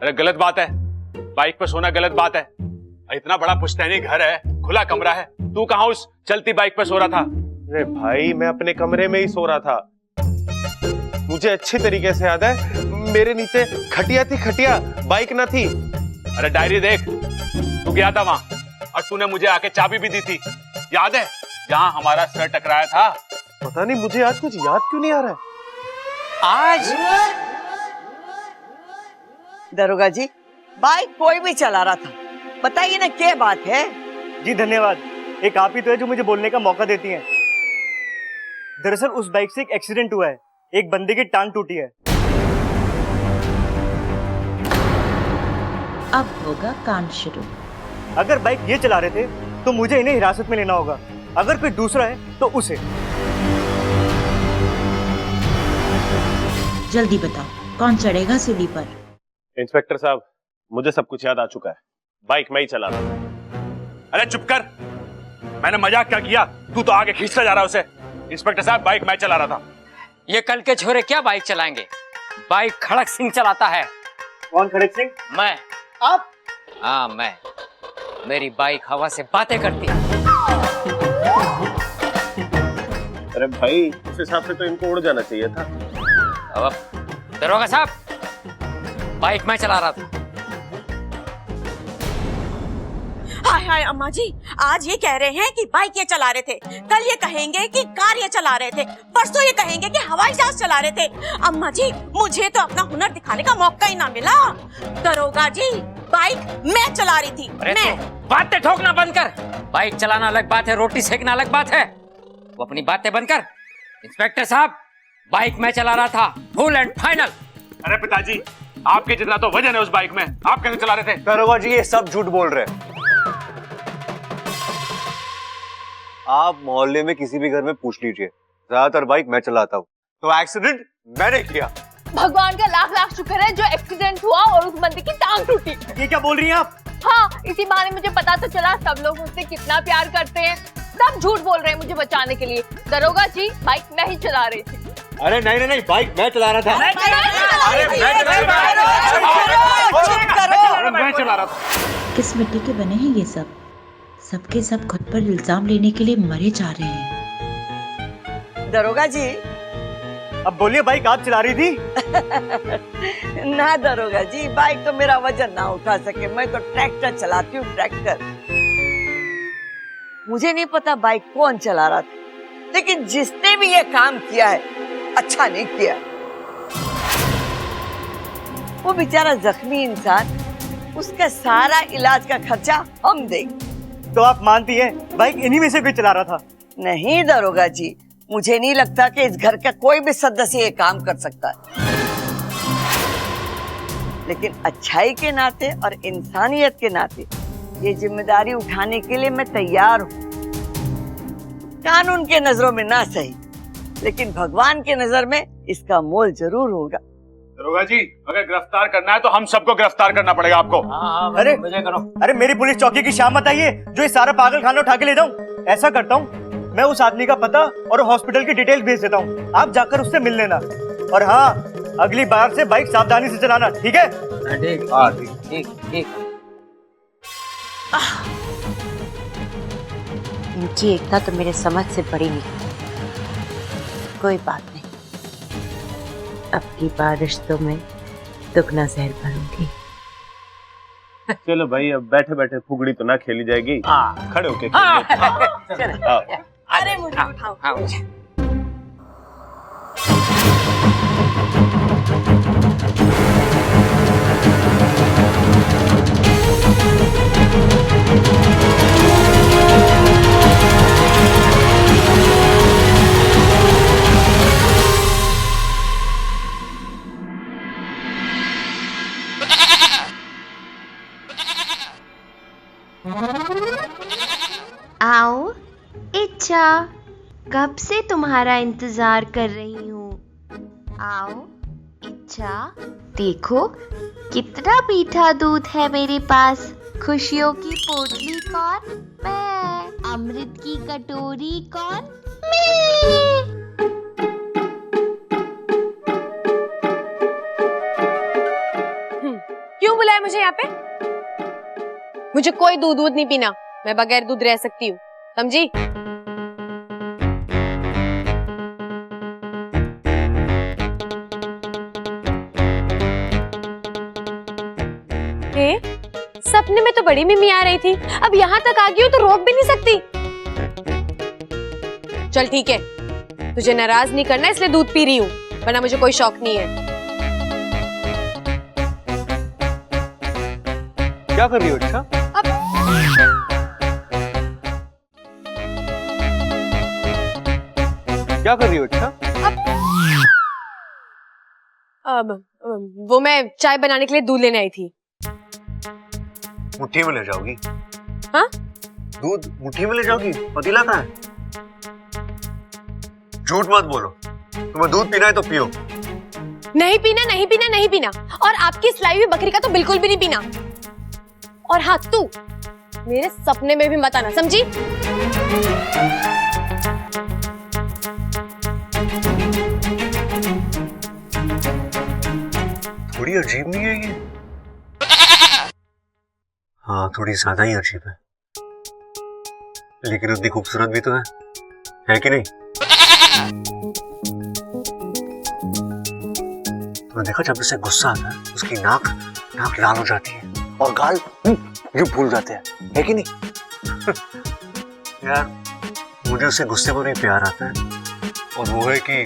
अरे गलत बात है, बाइक पे सोना गलत बात है। इतना बड़ा पुश्तैनी घर है, खुला कमरा है, तू कहाँ उस चलती बाइक पे सो रहा था? अरे भाई, मैं अपने कमरे में ही सो रहा था। मुझे अच्छी तरीके से याद है, मेरे नीचे खटिया थी, खटिया, बाइक ना थी। अरे डायरी देख, तू गया था वहां और तूने मुझे आके चाबी भी दी थी, याद है? जहां हमारा सर टकराया था। पता नहीं मुझे आज कुछ याद क्यों नहीं आ रहा है। आज दरोगा जी, बाइक कोई भी चला रहा था, बताइए ना क्या बात है? जी धन्यवाद, एक आप ही तो है जो मुझे बोलने का मौका देती हैं। दरअसल उस बाइक से एक एक्सीडेंट हुआ है, एक बंदे की टांग टूटी है। अब होगा कांड शुरू। अगर बाइक ये चला रहे थे तो मुझे इन्हें हिरासत में लेना होगा, अगर कोई दूसरा है तो उसे। जल्दी बताओ, कौन चढ़ेगा सूली पर? इंस्पेक्टर साहब, मुझे सब कुछ याद आ चुका है, बाइक मैं ही चला रहा था। अरे चुप कर, मैंने मजाक क्या किया? तू तो आगे खींचता जा रहा है उसे। इंस्पेक्टर साहब, बाइक मैं चला रहा था। ये कल के छोरे क्या बाइक चलाएंगे? बाइक खड़क सिंह चलाता है। कौन खड़क सिंह? मैं। आप? हाँ मैं। मेरी बाइक हवा से बातें करती है। अरे भाई, उस हिसाब से तो इनको उड़ जाना चाहिए था। अब दरोगा साहब, बाइक मैं चला रहा था। हाय हाय अम्मा जी, आज ये कह रहे हैं कि बाइक ये चला रहे थे, कल ये कहेंगे कि कार ये चला रहे थे, परसों ये कहेंगे कि हवाई जहाज चला रहे थे। अम्मा जी, मुझे तो अपना हुनर दिखाने का मौका ही ना मिला। दरोगा जी, बाइक मैं चला रही थी। मैं। बातें ठोकना बंद कर। बाइक चलाना अलग बात है, रोटी सेकना अलग बात है। वो अपनी बातें बंद कर। इंस्पेक्टर साहब, बाइक मैं चला रहा था, फुल एंड फाइनल। अरे पिताजी, आपके जितना तो वजन है उस बाइक में, आप कैसे चला रहे थे? दरोगा जी, ये सब झूठ बोल रहे हैं। आप मोहल्ले में किसी भी घर में पूछ लीजिए, ज्यादातर बाइक मैं चलाता हूँ। तो एक्सीडेंट मैंने किया। भगवान का लाख लाख शुक्र है जो एक्सीडेंट हुआ और उस बंदे की टांग टूटी। ये क्या बोल रही हैं आप? हाँ, इसी बहाने मुझे पता तो चला सब लोग मुझसे कितना प्यार करते हैं। सब झूठ बोल रहे हैं मुझे बचाने के लिए। दरोगा जी, बाइक मैं ही चला रही थी। अरे नहीं, बाइक मैं चला रहा था। मैं चला रहा था। किस मिट्टी के बने हैं ये सब? सबके सब खुद पर इल्जाम लेने के लिए मरे जा रहे हैं। दरोगा जी, अब बोलिए, बाइक आप चला रही थी? ना दरोगा जी, बाइक तो मेरा वजन ना उठा सके, मैं तो ट्रैक्टर चलाती हूँ, ट्रैक्टर। मुझे नहीं पता बाइक कौन चला रहा था, लेकिन जिसने भी ये काम किया है अच्छा नहीं किया। वो बेचारा जख्मी इंसान, उसका सारा इलाज का खर्चा हम देंगे। तो आप मानती हैं बाइक इन्हीं में से कोई चला रहा था? नहीं दरोगा जी, मुझे नहीं लगता कि इस घर का कोई भी सदस्य ये काम कर सकता है, लेकिन अच्छाई के नाते और इंसानियत के नाते ये जिम्मेदारी उठाने के लिए मैं तैयार हूँ। कानून के नजरों में ना सही, लेकिन भगवान के नजर में इसका मोल जरूर होगा। दरोगा जी, अगर गिरफ्तार करना है तो हम सबको गिरफ्तार करना पड़ेगा आपको। अरे अरे मेरी पुलिस चौकी की शाम बताइए जो ये सारा पागल खाना उठा के ले जाऊं। ऐसा करता हूँ, मैं उस आदमी का पता और हॉस्पिटल की डिटेल्स भेज देता हूँ, आप जाकर उससे मिल लेना। और हाँ, अगली बार से बाइक सावधानी से चलाना, ठीक है? ठीक। इनकी एकता तो मेरे समझ से बड़ी निकली। कोई बात नहीं, अब की बार रिश्तों में दुगना जहर भरूंगी। चलो भाई, अब बैठे बैठे फुगड़ी तो ना खेली जाएगी, खड़े होके अरे मुझे उठाओ। आओ इच्छा, कब से तुम्हारा इंतजार कर रही हूँ। आओ इच्छा, देखो कितना मीठा दूध है मेरे पास। खुशियों की पोटली कौन? मैं। अमृत की कटोरी कौन? मैं। क्यों बुलाया मुझे यहाँ पे? मुझे कोई दूध नहीं पीना, मैं बगैर दूध रह सकती हूँ, समझी? सपने में तो बड़ी मम्मी आ रही थी, अब यहाँ तक आ गई हो तो रोक भी नहीं सकती। चल ठीक है, तुझे नाराज नहीं करना इसलिए दूध पी रही हूँ, वरना मुझे कोई शौक नहीं है। क्या कर रही हो अच्छा? क्या कर रही हो अच्छा? अब वो मैं चाय बनाने के लिए दूध लेने आई थी। मुट्ठी में ले जाओगी? हाँ? दूध मुट्ठी में ले जाओगी? पतीला कहाँ है? झूठ मत बोलो, तुम्हें दूध पीना है तो पियो। नहीं पीना, नहीं पीना, नहीं पीना। और आपकी सिलाई हुई बकरी का तो बिल्कुल भी नहीं पीना। और हाँ, तू मेरे सपने में भी मत आना, समझी? थोड़ी अजीब नहीं है ये? हाँ, थोड़ी ज्यादा ही अजीब है, लेकिन उतनी खूबसूरत भी तो है कि नहीं? तो देखा, जब उसे गुस्सा आता है उसकी नाक लाल हो जाती है और गाल यूं फूल जाते हैं, है कि नहीं? यार, मुझे उससे गुस्से पर भी प्यार आता है, और वो है कि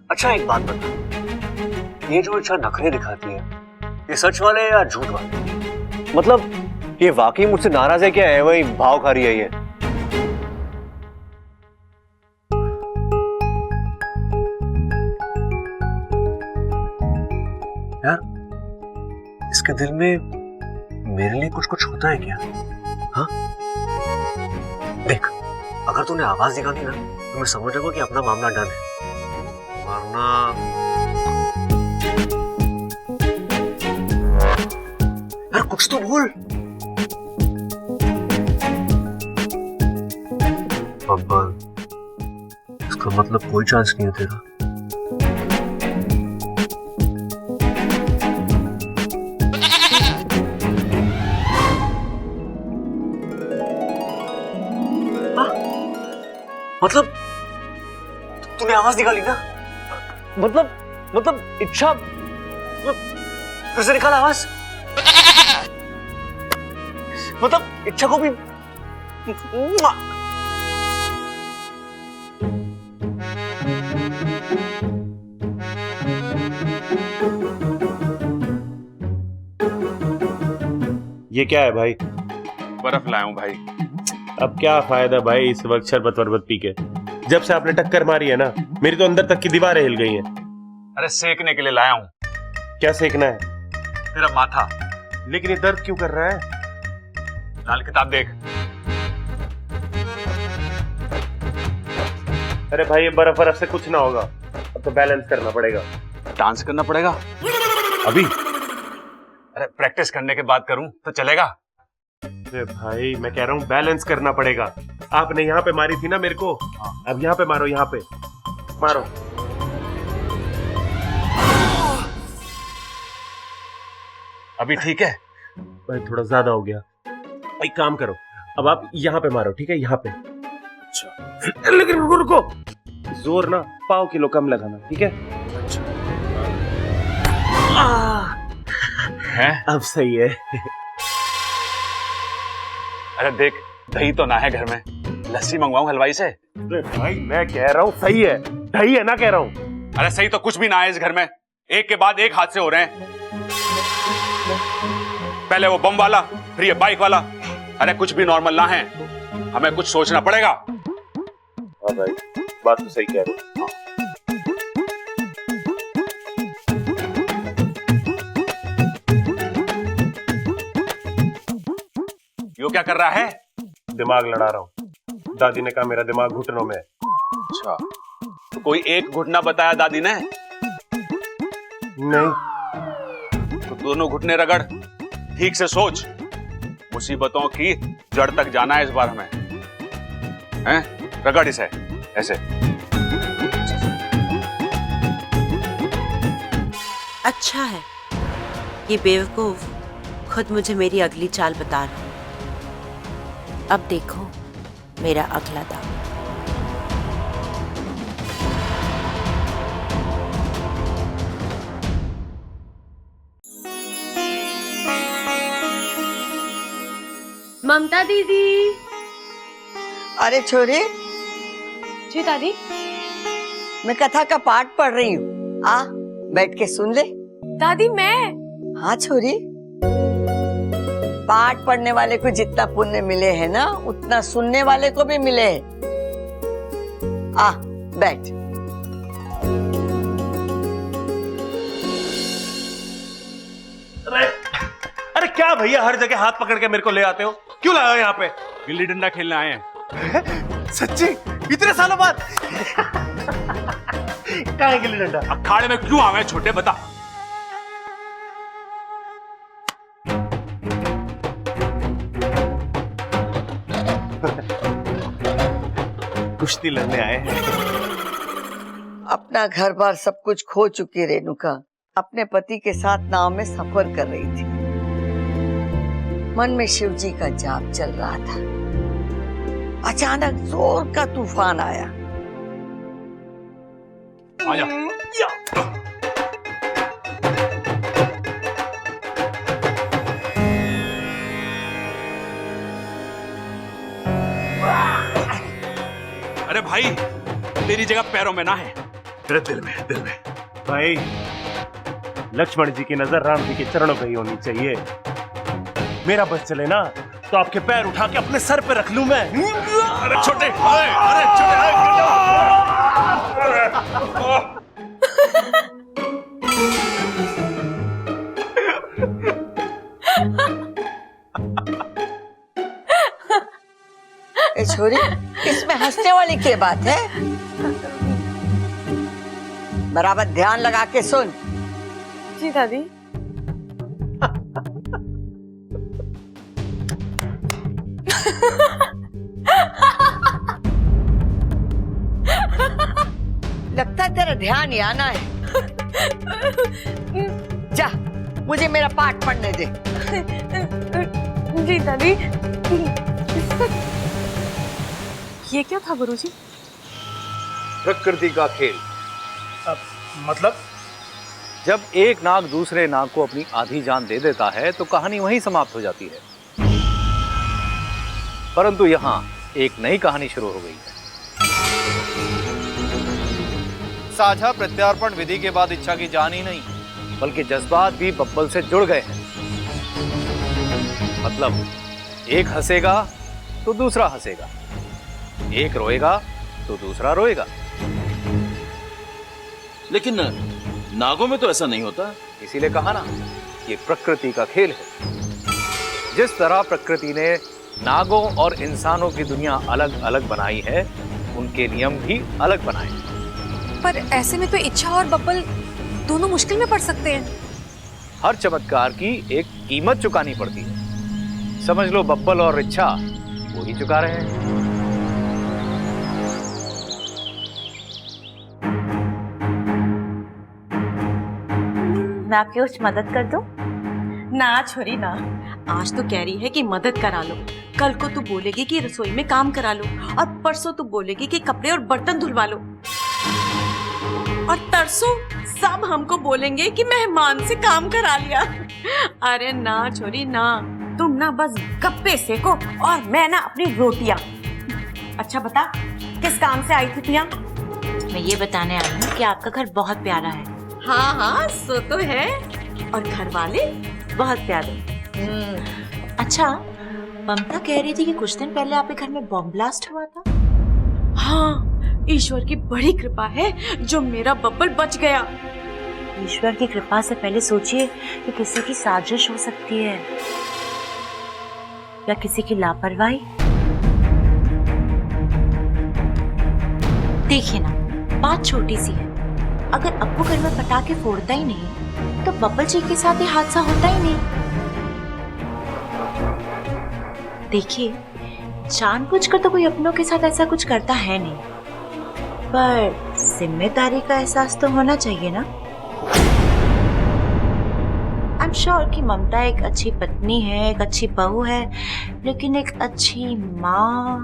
अच्छा एक बात बता, ये जो अच्छा नखरे दिखाती है, ये सच वाले हैं या झूठ वाले? मतलब ये वाकई मुझसे नाराज है क्या, है वही भाव खा रही है ये? यार, इसके दिल में मेरे लिए कुछ होता है क्या? हाँ? देख, अगर तूने आवाज निकाली ना तो मैं समझ जाऊंगा कि अपना मामला डन है, वरना यार कुछ तो बोल। बब्बल, इसका मतलब कोई चांस नहीं है तेरा। मतलब तूने आवाज निकाली ना? मतलब इच्छा, फिर से निकाल आवाज। मतलब इच्छा को भी ये क्या है भाई? बर्फ लाया हूं भाई। अब क्या फायदा भाई इस वक्त शरबत वरबत पी के? जब से आपने टक्कर मारी है ना, मेरी तो अंदर तक की दीवारें हिल गई हैं। अरे सेकने के लिए लाया हूं। क्या सेकना है? तेरा माथा। लेकिन ये दर्द क्यों कर रहा है? लाल किताब देख। अरे भाई, ये बर्फ से कुछ ना होगा, अब तो बैलेंस करना पड़ेगा। डांस करना पड़ेगा अभी? अरे प्रैक्टिस करने के बाद करूं तो चलेगा? अरे भाई, मैं कह रहा हूँ बैलेंस करना पड़ेगा। आपने यहाँ पे मारी थी ना मेरे को, अब यहाँ पे मारो, यहाँ पे मारो। अभी ठीक है? भाई थोड़ा ज्यादा हो गया। एक काम करो, अब आप यहाँ पे मारो, ठीक है? यहाँ पे। अच्छा, लेकिन रुको रुको, जोर ना पाव किलो कम लगाना, ठीक है? अच्छा। है? अब सही है। अरे देख, दही तो ना है घर में, लस्सी मंगवाऊं हलवाई से? अरे भाई, मैं कह रहा हूँ सही है, दही है ना कह रहा हूँ। अरे सही तो कुछ भी ना है इस घर में, एक के बाद एक हादसे हो रहे हैं। पहले वो बम वाला, फिर ये बाइक वाला। अरे कुछ भी नॉर्मल ना है, हमें कुछ सोचना पड़ेगा। हाँ भाई, बात तो सही कह रहे हो। यो क्या कर रहा है? दिमाग लड़ा रहा हूँ। दादी ने कहा मेरा दिमाग घुटनों में है। अच्छा, तो कोई एक घुटना बताया दादी ने? नहीं। तो दोनों घुटने रगड़, ठीक से सोच। मुसीबतों की जड़ तक जाना है इस बार हमें। हैं? रगड़ इसे ऐसे। अच्छा है, ये बेवकूफ खुद मुझे मेरी अगली चाल बता रहा है। अब देखो मेरा अगला दाव। ममता दीदी। अरे छोरी। जी दादी। मैं कथा का पाठ पढ़ रही हूँ, आ बैठ के सुन ले। दादी मैं? हाँ छोरी, पाठ पढ़ने वाले को जितना पुण्य मिले है ना, उतना सुनने वाले को भी मिले है। आ बैठ। अरे क्या भैया, हर जगह हाथ पकड़ के मेरे को ले आते हो? क्यों लाए हो यहाँ पे? गिल्ली डंडा खेलने आए हैं। सच्ची? इतने सालों बाद? कहाँ है गिल्ली डंडा? अखाड़े में क्यों आए छोटे, बता। कुश्ती लड़ने आए हैं। अपना घर बार सब कुछ खो चुकी रेणुका अपने पति के साथ नाव में सफर कर रही थी। मन में शिव जी का जाप चल रहा था। अचानक जोर का तूफान आया। आजा। अरे भाई, तेरी जगह पैरों में ना है, तेरे दिल में है, दिल में। भाई, लक्ष्मण जी की नजर राम जी के चरणों पे ही होनी चाहिए। मेरा बस चले ना तो आपके पैर उठा के अपने सर पे रख लूं मैं। अरे छोटे, अरे ए छोरी, इसमें हंसने वाली क्या बात है? बराबर ध्यान लगा के सुन। जी दादी। लगता है तेरा ध्यान यहाँ ना है। जा, मुझे मेरा पाठ पढ़ने दे। जी दादी। ये क्या था गुरुजी? प्रकृति का खेल। मतलब? जब एक नाग दूसरे नाग को अपनी आधी जान दे देता है तो कहानी वहीं समाप्त हो जाती है, परंतु यहाँ एक नई कहानी शुरू हो गई है। साझा प्रत्यार्पण विधि के बाद इच्छा की जान ही नहीं बल्कि जज्बात भी बब्बल से जुड़ गए हैं। मतलब एक हंसेगा तो दूसरा हंसेगा, एक रोएगा तो दूसरा रोएगा। लेकिन नागों में तो ऐसा नहीं होता। इसीलिए कहा ना, ये प्रकृति का खेल है। जिस तरह प्रकृति ने नागों और इंसानों की दुनिया अलग अलग बनाई है, उनके नियम भी अलग बनाए हैं। पर ऐसे में तो इच्छा और बब्बल दोनों मुश्किल में पड़ सकते हैं। हर चमत्कार की एक कीमत चुकानी पड़ती है। समझ लो बब्बल और इच्छा वो ही चुका रहे हैं। मैं आपकी कुछ मदद कर दूं? ना छोरी ना, आज तो कह रही है कि मदद करा लो, कल को तू बोलेगी कि रसोई में काम करा लो, और परसों तू बोलेगी कि कपड़े और बर्तन धुलवा लो, और तरसों सब हमको बोलेंगे कि मेहमान से काम करा लिया। अरे ना छोरी ना, तुम ना बस गप्पे सेको और मैं ना अपनी रोटियां। अच्छा बता, किस काम से आई थी तू यहाँ? मैं ये बताने आई हूँ कि आपका घर बहुत प्यारा है। हाँ हाँ, सो तो है। और घर वाले? बहुत प्यारे। अच्छा, ममता कह रही थी कि कुछ दिन पहले आपके घर में बॉम्ब ब्लास्ट हुआ था। हाँ, ईश्वर की बड़ी कृपा है जो मेरा बब्बल बच गया। ईश्वर की कृपा से पहले सोचिए कि किसी की साजिश हो सकती है या किसी की लापरवाही। देखिए ना, बात छोटी सी है। अगर अप्पू घर में पटाखे फोड़ता ही नहीं तो बब्बल जी के साथ ये हादसा होता ही नहीं। देखिए, जानबूझकर तो कोई अपनों के साथ ऐसा कुछ करता है नहीं, पर जिम्मेदारी का एहसास तो होना चाहिए ना। आई एम श्योर कि ममता एक अच्छी पत्नी है, एक अच्छी बहू है, लेकिन एक अच्छी माँ।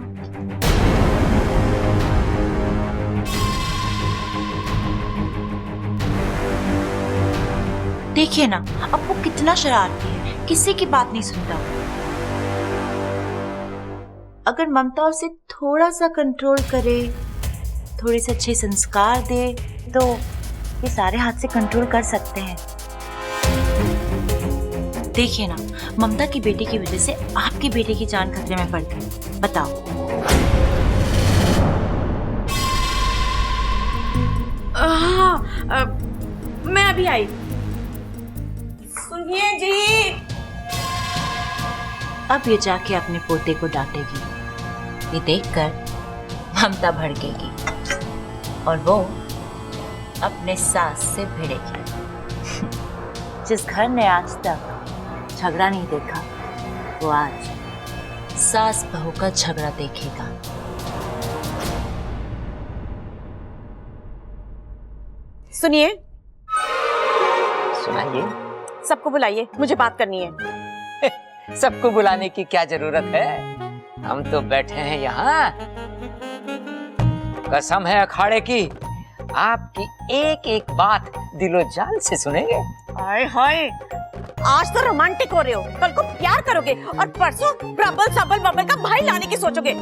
देखिए ना, अब वो कितना शरारती है, किसी की बात नहीं सुनता। अगर ममता उसे थोड़ा सा कंट्रोल करे, थोड़े से अच्छे संस्कार दे, तो ये सारे हाथ से कंट्रोल कर सकते हैं। देखिए ना, ममता की बेटी की वजह से आपकी बेटी की जान खतरे में पड़ गई। बताओ। हाँ, मैं अभी आई। सुनिए जी। अब ये जाके अपने पोते को डांटेगी। ये देखकर ममता भड़केगी और वो अपने सास से भिड़ेगी। जिस घर ने आज तक झगड़ा नहीं देखा, वो आज सास बहू का झगड़ा देखेगा। सुनिए। सुनाइए। सबको बुलाइए, मुझे बात करनी है। सबको बुलाने की क्या जरूरत है, हम तो बैठे हैं यहाँ। कसम है अखाड़े की, आपकी एक एक बात दिलो जान से सुनेंगे। हाय हाय, आज तो रोमांटिक हो रहे हो, कल को प्यार करोगे और परसों प्रबल सबल बबल का भाई लाने की सोचोगे।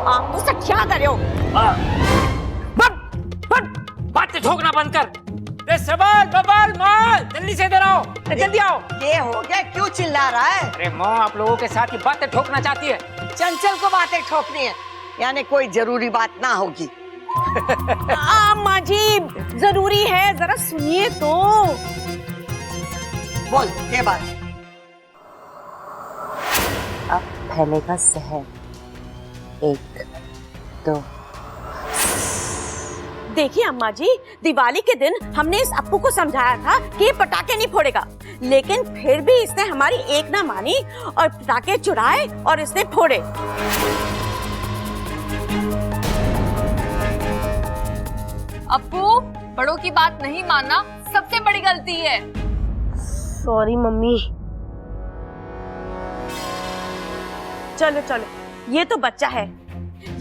आप तो सच्चा कर रहे हो। बातें ठोकना बंद कर। सबल बबल माल जल्दी से इधर आओ, जल्दी आओ। ये हो गया, क्यों चिल्ला रहा है? अरे माँ, आप लोगों के साथ ही बातें ठोकना चाहती है। चंचल को बातें ठोकनी है, यानी कोई जरूरी बात ना होगी। माँ जी, जरूरी है, जरा सुनिए तो। बोल, क्या बात? अब फैलेगा जहर। 1 2। देखिए अम्मा जी, दिवाली के दिन हमने इस अप्पू को समझाया था कि ये पटाखे नहीं फोड़ेगा, लेकिन फिर भी इसने हमारी एक ना मानी और पटाखे चुराए और इसने फोड़े। अप्पू, बड़ों की बात नहीं मानना सबसे बड़ी गलती है। Sorry mummy. चलो चलो, ये तो बच्चा है,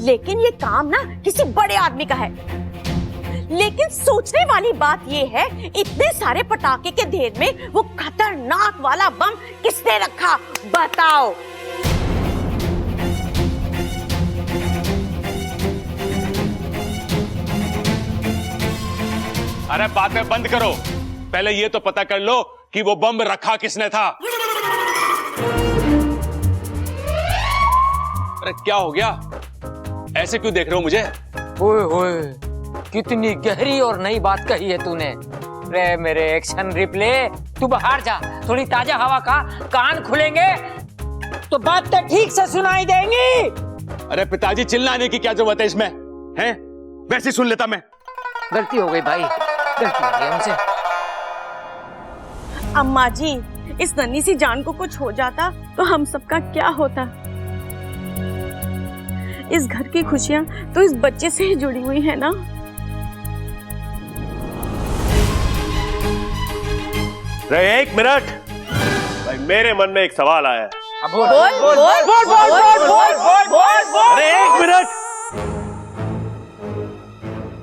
लेकिन ये काम ना किसी बड़े आदमी का है। लेकिन सोचने वाली बात ये है, इतने सारे पटाखे के ढेर में वो खतरनाक वाला बम किसने रखा, बताओ। अरे बातें बंद करो, पहले ये तो पता कर लो कि वो बम रखा किसने था। अरे क्या हो गया, ऐसे क्यों देख रहे हो मुझे? ओए होए, कितनी गहरी और नई बात कही है तूने। रे मेरे एक्शन रिप्ले, तू बाहर जा, थोड़ी ताजा हवा का कान खुलेंगे तो बात तो ठीक से सुनाई देंगी। अरे पिताजी, चिल्लाने की क्या जरूरत है इसमें? हैं? वैसे ही सुन लेता मैं। गलती हो गई भाई, गलती हो गई हमसे। अम्मा जी, इस नन्ही सी जान को कुछ हो जाता तो हम सबका क्या होता? इस घर की खुशियां तो इस बच्चे से ही जुड़ी हुई है ना। एक मिनट भाई, मेरे मन में एक सवाल आया है। बोल बोल बोल बोल बोल बोल बोल। अरे एक मिनट,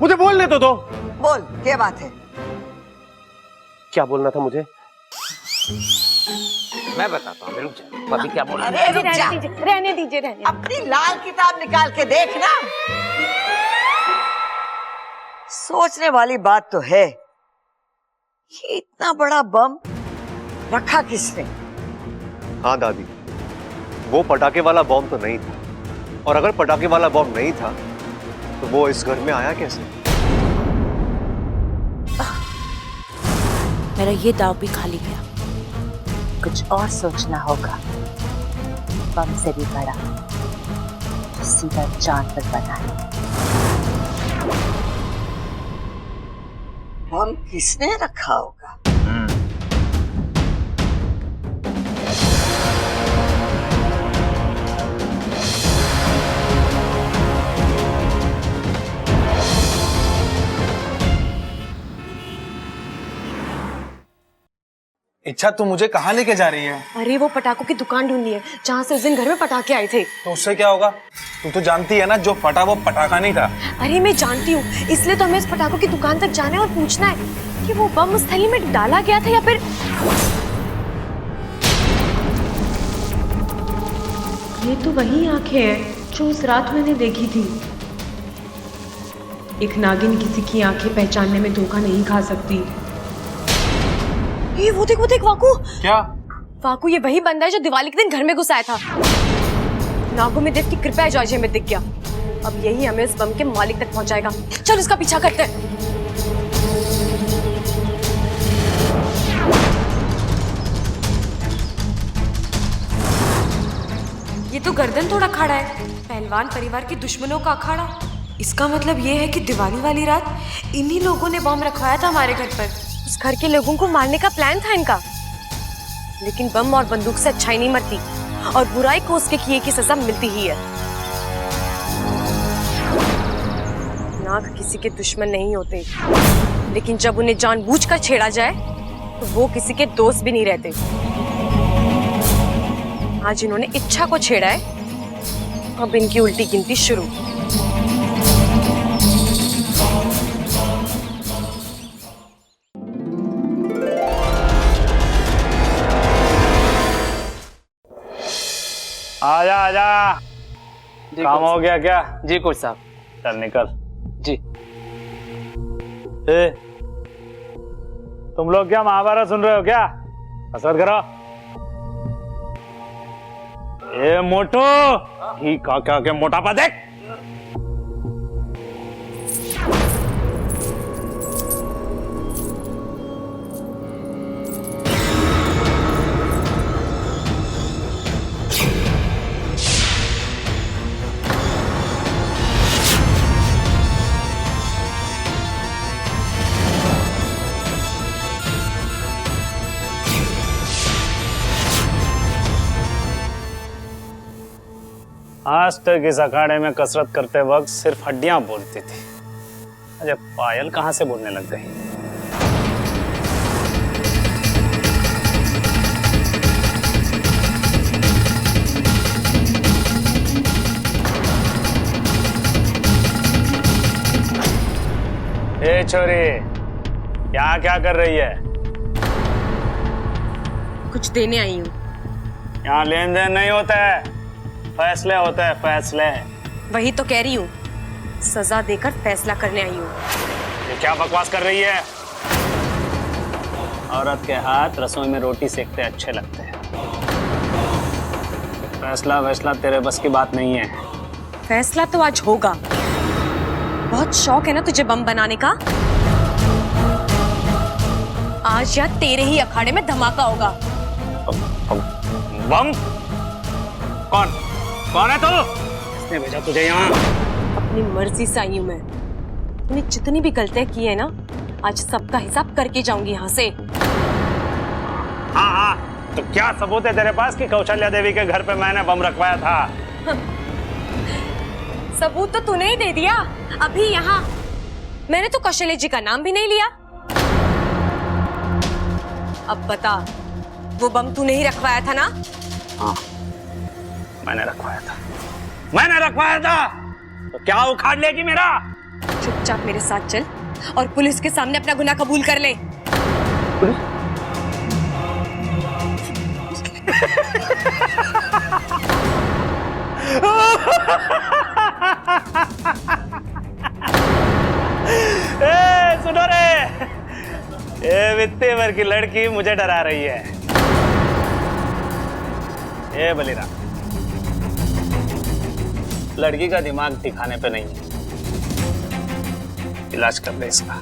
मुझे बोलने तो दो। बोल, क्या बात है? क्या बोलना था मुझे? मैं बताता हूँ, रुक जा। अभी क्या बोला? अरे रुक जा, रहने दीजिए। अपनी लाल किताब निकाल के देखना। सोचने वाली बात तो है, ये इतना बड़ा बम रखा किसने? हाँ दादी, वो पटाखे वाला बॉम्ब तो नहीं था, और अगर पटाखे वाला बॉम्ब नहीं था तो वो इस घर में आया कैसे? मेरा ये दाव भी खाली गया। कुछ और सोचना होगा, बम से भी बड़ा, जो सीधा चांद पर बना है। बम किसने रखा होगा? इच्छा, तू मुझे कहाँ लेके जा रही है? अरे वो पटाखों की दुकान ढूंढनी है जहाँ से उस दिन घर में पटाखे आए थे। तो उससे क्या होगा? तू तो जानती है ना, जो फटा वो पटाखा नहीं था। अरे मैं जानती हूँ, इसलिए तो हमें इस पटाखों की दुकान तक जाना है और पूछना है कि वो बम उस थैली में डाला गया था या फिर। ये तो वही आंखें हैं जो उस रात मैंने देखी थी। एक नागिन किसी की आंखें पहचानने में धोखा नहीं खा सकती। ये वो देख वाकू। क्या? वाकू, ये वही बंदा है जो दिवाली के दिन घर में घुसाया था। नागो में देव की कृपा है जो आज हमें दिख गया। अब यही हमें उस बम के मालिक तक पहुंचाएगा। चल उसका पीछा करते हैं। ये तो गर्दन तोड़ अखाड़ा है, पहलवान परिवार के दुश्मनों का अखाड़ा। इसका मतलब ये है कि दिवाली वाली रात इन्हीं लोगों ने बम रखवाया था हमारे घर पर। उस घर के लोगों को मारने का प्लान था इनका। लेकिन बम और बंदूक से अच्छाई नहीं मरती, और बुराई को उसके किए की सजा मिलती ही है। नाग किसी के दुश्मन नहीं होते, लेकिन जब उन्हें जानबूझकर छेड़ा जाए तो वो किसी के दोस्त भी नहीं रहते। आज इन्होंने इच्छा को छेड़ा है, अब इनकी उल्टी गिनती शुरू। आजा आजा, काम हो गया क्या? जी कोच साहब। चल निकल। जी। तुम लोग क्या महाभारत सुन रहे हो क्या? कसरत करो। ए मोटो, ही क्या के मोटापा देख। आज तक इस अखाड़े में कसरत करते वक्त सिर्फ हड्डियां बोलती थी, अजय पायल कहां से बोलने लग गई? ए छोरी, यहाँ क्या कर रही है? कुछ देने आई हूँ। यहाँ लेन देन नहीं होता है, फैसले होते हैं, फैसले। वही तो कह रही हूँ, सजा देकर फैसला करने आई हूँ। ये क्या बकवास कर रही है? औरत के हाथ रसोई में रोटी सेकते अच्छे लगते हैं। फैसला तेरे बस की बात नहीं है। फैसला तो आज होगा। बहुत शौक है ना तुझे बम बनाने का? आज या तेरे ही अखाड़े में धमाका होगा। बम? कौन कौन है तू? किसने भेजा तुझे यहाँ? अपनी मर्जी से आई हूं मैं। तूने जितनी भी गलतियां की है ना, आज सबका हिसाब करके जाऊंगी यहाँ से। हाँ, तो क्या सबूत है तेरे पास कि कौशल्या देवी के घर पे मैंने बम रखवाया था? सबूत तो तूने ही दे दिया अभी यहाँ। मैंने तो कौशल्या जी का नाम भी नहीं लिया। अब बता, वो बम तूने ही रखवाया था ना? हाँ, मैंने रखवाया था। तो क्या उखाड़ लेगी मेरा? चुपचाप मेरे साथ चल और पुलिस के सामने अपना गुनाह कबूल कर ले। सुनो रे, ये वित्तीय वर्ग की लड़की मुझे डरा रही है। ये बलिराम, लड़की का दिमाग ठिकाने पे नहीं है, इलाज कर ले इसका।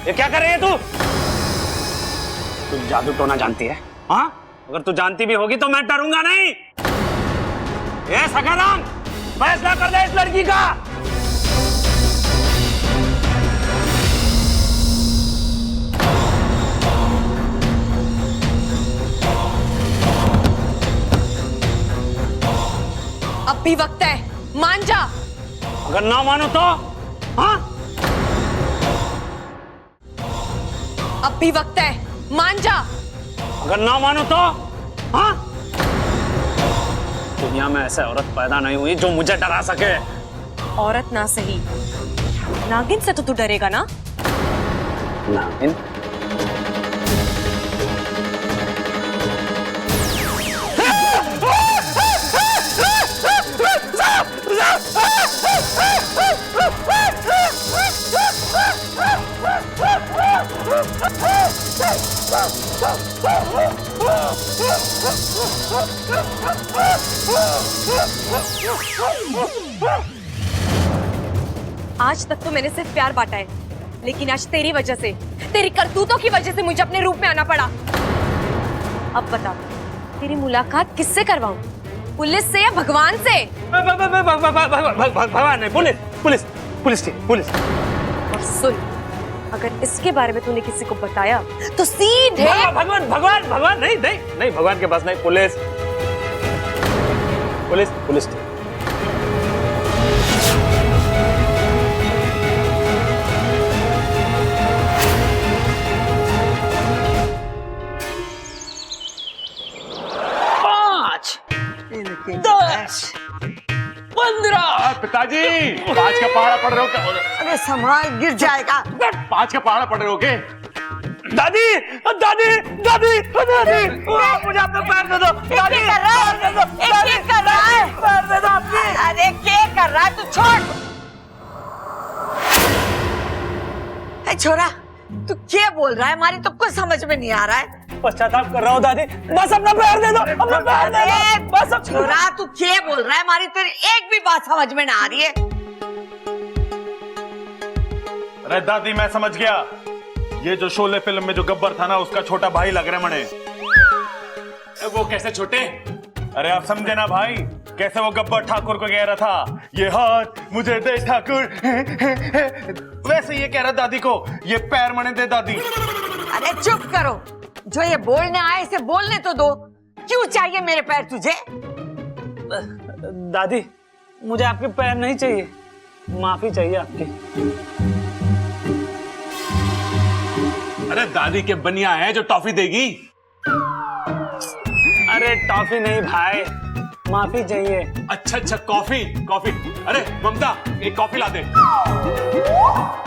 ये क्या कर रही है तू? तू जादू टोना जानती है? हाँ, अगर तू जानती भी होगी तो मैं डरूंगा नहीं। ये सखाराम, फैसला कर दे इस लड़की का। अब भी वक्त है, मान जा। अगर ना मानो तो? हाँ, अब भी वक्त है, मान जा। अगर ना मानो तो? हाँ, दुनिया में ऐसे औरत पैदा नहीं हुई जो मुझे डरा सके। औरत ना सही, नागिन से तो तू डरेगा ना? नागिन? आज तक तो मैंने सिर्फ प्यार बांटा है, लेकिन आज तेरी वजह से, तेरी करतूतों की वजह से मुझे अपने रूप में आना पड़ा। अब बता, तेरी मुलाकात किससे करवाऊं? पुलिस से या भगवान से? भगवान नहीं, पुलिस पुलिस पुलिस पुलिस। और सुन, अगर इसके बारे में तूने किसी को बताया तो सीधे भगवान भगवान भगवान नहीं नहीं नहीं, भगवान के पास नहीं, पुलिस पुलिस पुलिस। पिताजी, 5 का पहाड़ा पड़ रहे हो क्या? अरे संभाल, गिर जाएगा। 5 का पहाड़ा पड़ रहे हो क्या? दादी दादी दादी दादी, मुझे अपना पैर दे दो। दादी कर रहा है? क्या कर रहा है? पैर दे दो अपनी। अरे क्या कर रहा है तू? छोड़। छोरा, तू क्या बोल रहा है? हमारी तो कुछ समझ में नहीं आ रहा है। पश्चाताप कर रहा हूँ दादी, बस अपना पैर दे दो, अपना पैर दे दो, बस। छोरा, तू क्या बोल रहा है? हमारी तेरी एक भी बात समझ में ना आ रही है। अरे दादी, मैं समझ गया, ये जो शोले फिल्म में जो गब्बर था ना, उसका छोटा भाई लग रहा है मने। वो कैसे छोटे? अरे आप समझे ना भाई, कैसे वो गब्बर ठाकुर को कह रहा था, ये हाथ मुझे दे ठाकुर, वैसे ये कह रहा दादी को, ये पैर मने दे दादी। अरे चुप करो, जो ये बोलने आए इसे बोलने तो दो। क्यों चाहिए मेरे पैर तुझे? दादी, मुझे आपके पैर नहीं चाहिए, माफी चाहिए आपकी। अरे दादी के बनिया है जो टॉफी देगी। अरे टॉफी नहीं भाई, माफी चाहिए। अच्छा, कॉफी कॉफी। अरे ममता, एक कॉफी ला दे।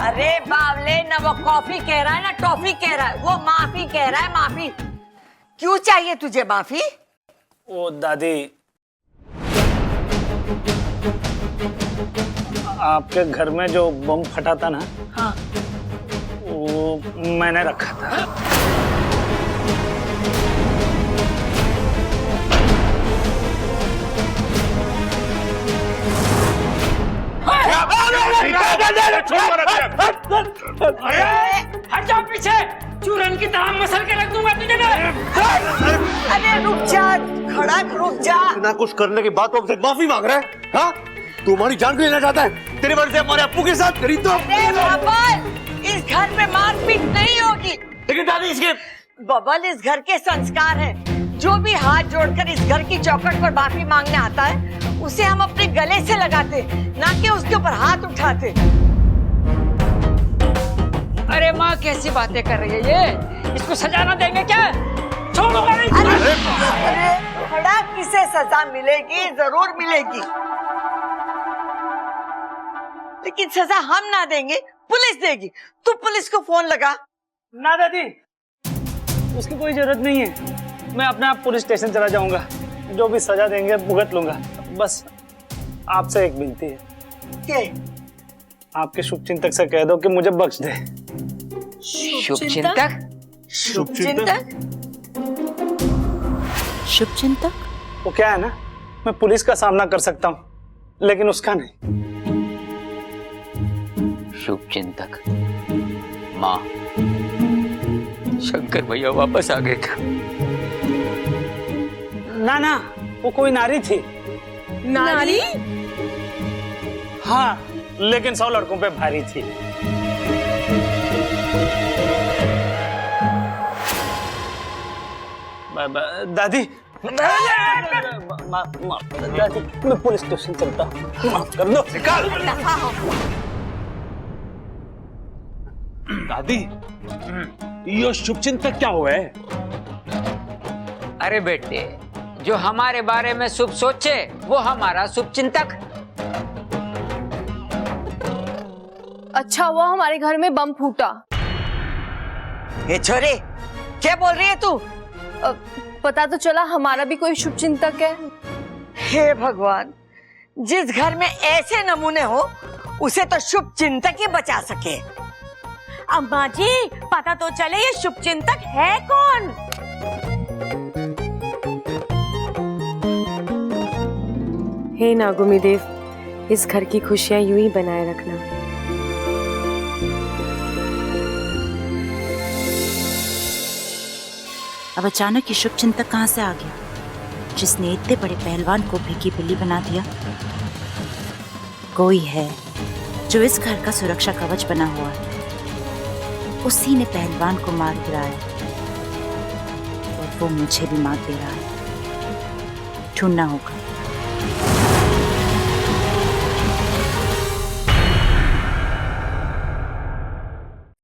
अरे बावले, ना वो कॉफी कह रहा है ना टॉफी कह रहा है, वो माफी कह रहा है, माफी। क्यों चाहिए तुझे माफी? ओ दादी, आपके घर में जो बम फटा था ना, हाँ, वो मैंने रखा था। हट जाओ पीछे, चूरन की तरह मसल के रख दूंगा तुझे मैं। अरे रुक जा, खड़ा रुक जा। ना कुछ करने के बाद तो हमसे माफी मांग रहा है। हाँ, तू हमारी जान को लेना चाहता है? तेरी वजह से हमारे अप्पू के साथ करी तो। अरे बबल, इस घर में मारपीट नहीं होगी। लेकिन दादी इसके बबल, इस घर के संस्कार हैं। जो भी हाथ जोड़कर इस घर की चौखट पर माफी मांगने आता है, उसे हम अपने गले से लगाते, ना कि उसके ऊपर हाथ उठाते। अरे माँ कैसी बातें कर रही है ये? इसको सजा ना देंगे क्या? छोड़ो। अरे खड़ा किसे सजा मिलेगी? जरूर मिलेगी, लेकिन सजा हम ना देंगे, पुलिस देगी। तू पुलिस को फोन लगा। ना दादी, उसकी कोई जरूरत नहीं है। मैं अपने आप पुलिस स्टेशन चला जाऊंगा, जो भी सजा देंगे भुगत लूंगा। बस आपसे एक विनती है। क्या? आपके शुभचिंतक से कह दो कि मुझे बख्श दे। शुभचिंतक? शुभचिंतक? शुभचिंतक? वो क्या है ना, मैं पुलिस का सामना कर सकता हूँ, लेकिन उसका नहीं। शुभचिंतक? माँ, शंकर भैया वापस आ गए क्या? ना, वो कोई नारी थी। नारी? हाँ, लेकिन 100 लड़कों पे भारी थी। दादी, दादी, मैं पुलिस स्टेशन चलता हूँ, माफ कर दो। निकाल। दादी, ये शुभचिंतक क्या हुआ है? अरे बेटे, जो हमारे बारे में शुभ सोचे वो हमारा शुभचिंतक। अच्छा हुआ हमारे घर में बम फूटा। ये छोरे, क्या बोल रही है तू? पता तो चला हमारा भी कोई शुभचिंतक है। हे भगवान, जिस घर में ऐसे नमूने हो, उसे तो शुभचिंतक ही बचा सके। अम्मा जी, पता तो चले ये शुभचिंतक है कौन? हे नागुमी देव, इस घर की खुशियां यूं ही बनाए रखना। अब अचानक ये शुभचिंतक कहाँ से आ गया, जिसने इतने बड़े पहलवान को भीगी बिल्ली बना दिया? कोई है जो इस घर का सुरक्षा कवच बना हुआ है। उसी ने पहलवान को मार गिराया और वो मुझे भी मार दे रहा है। ढूंढना होगा।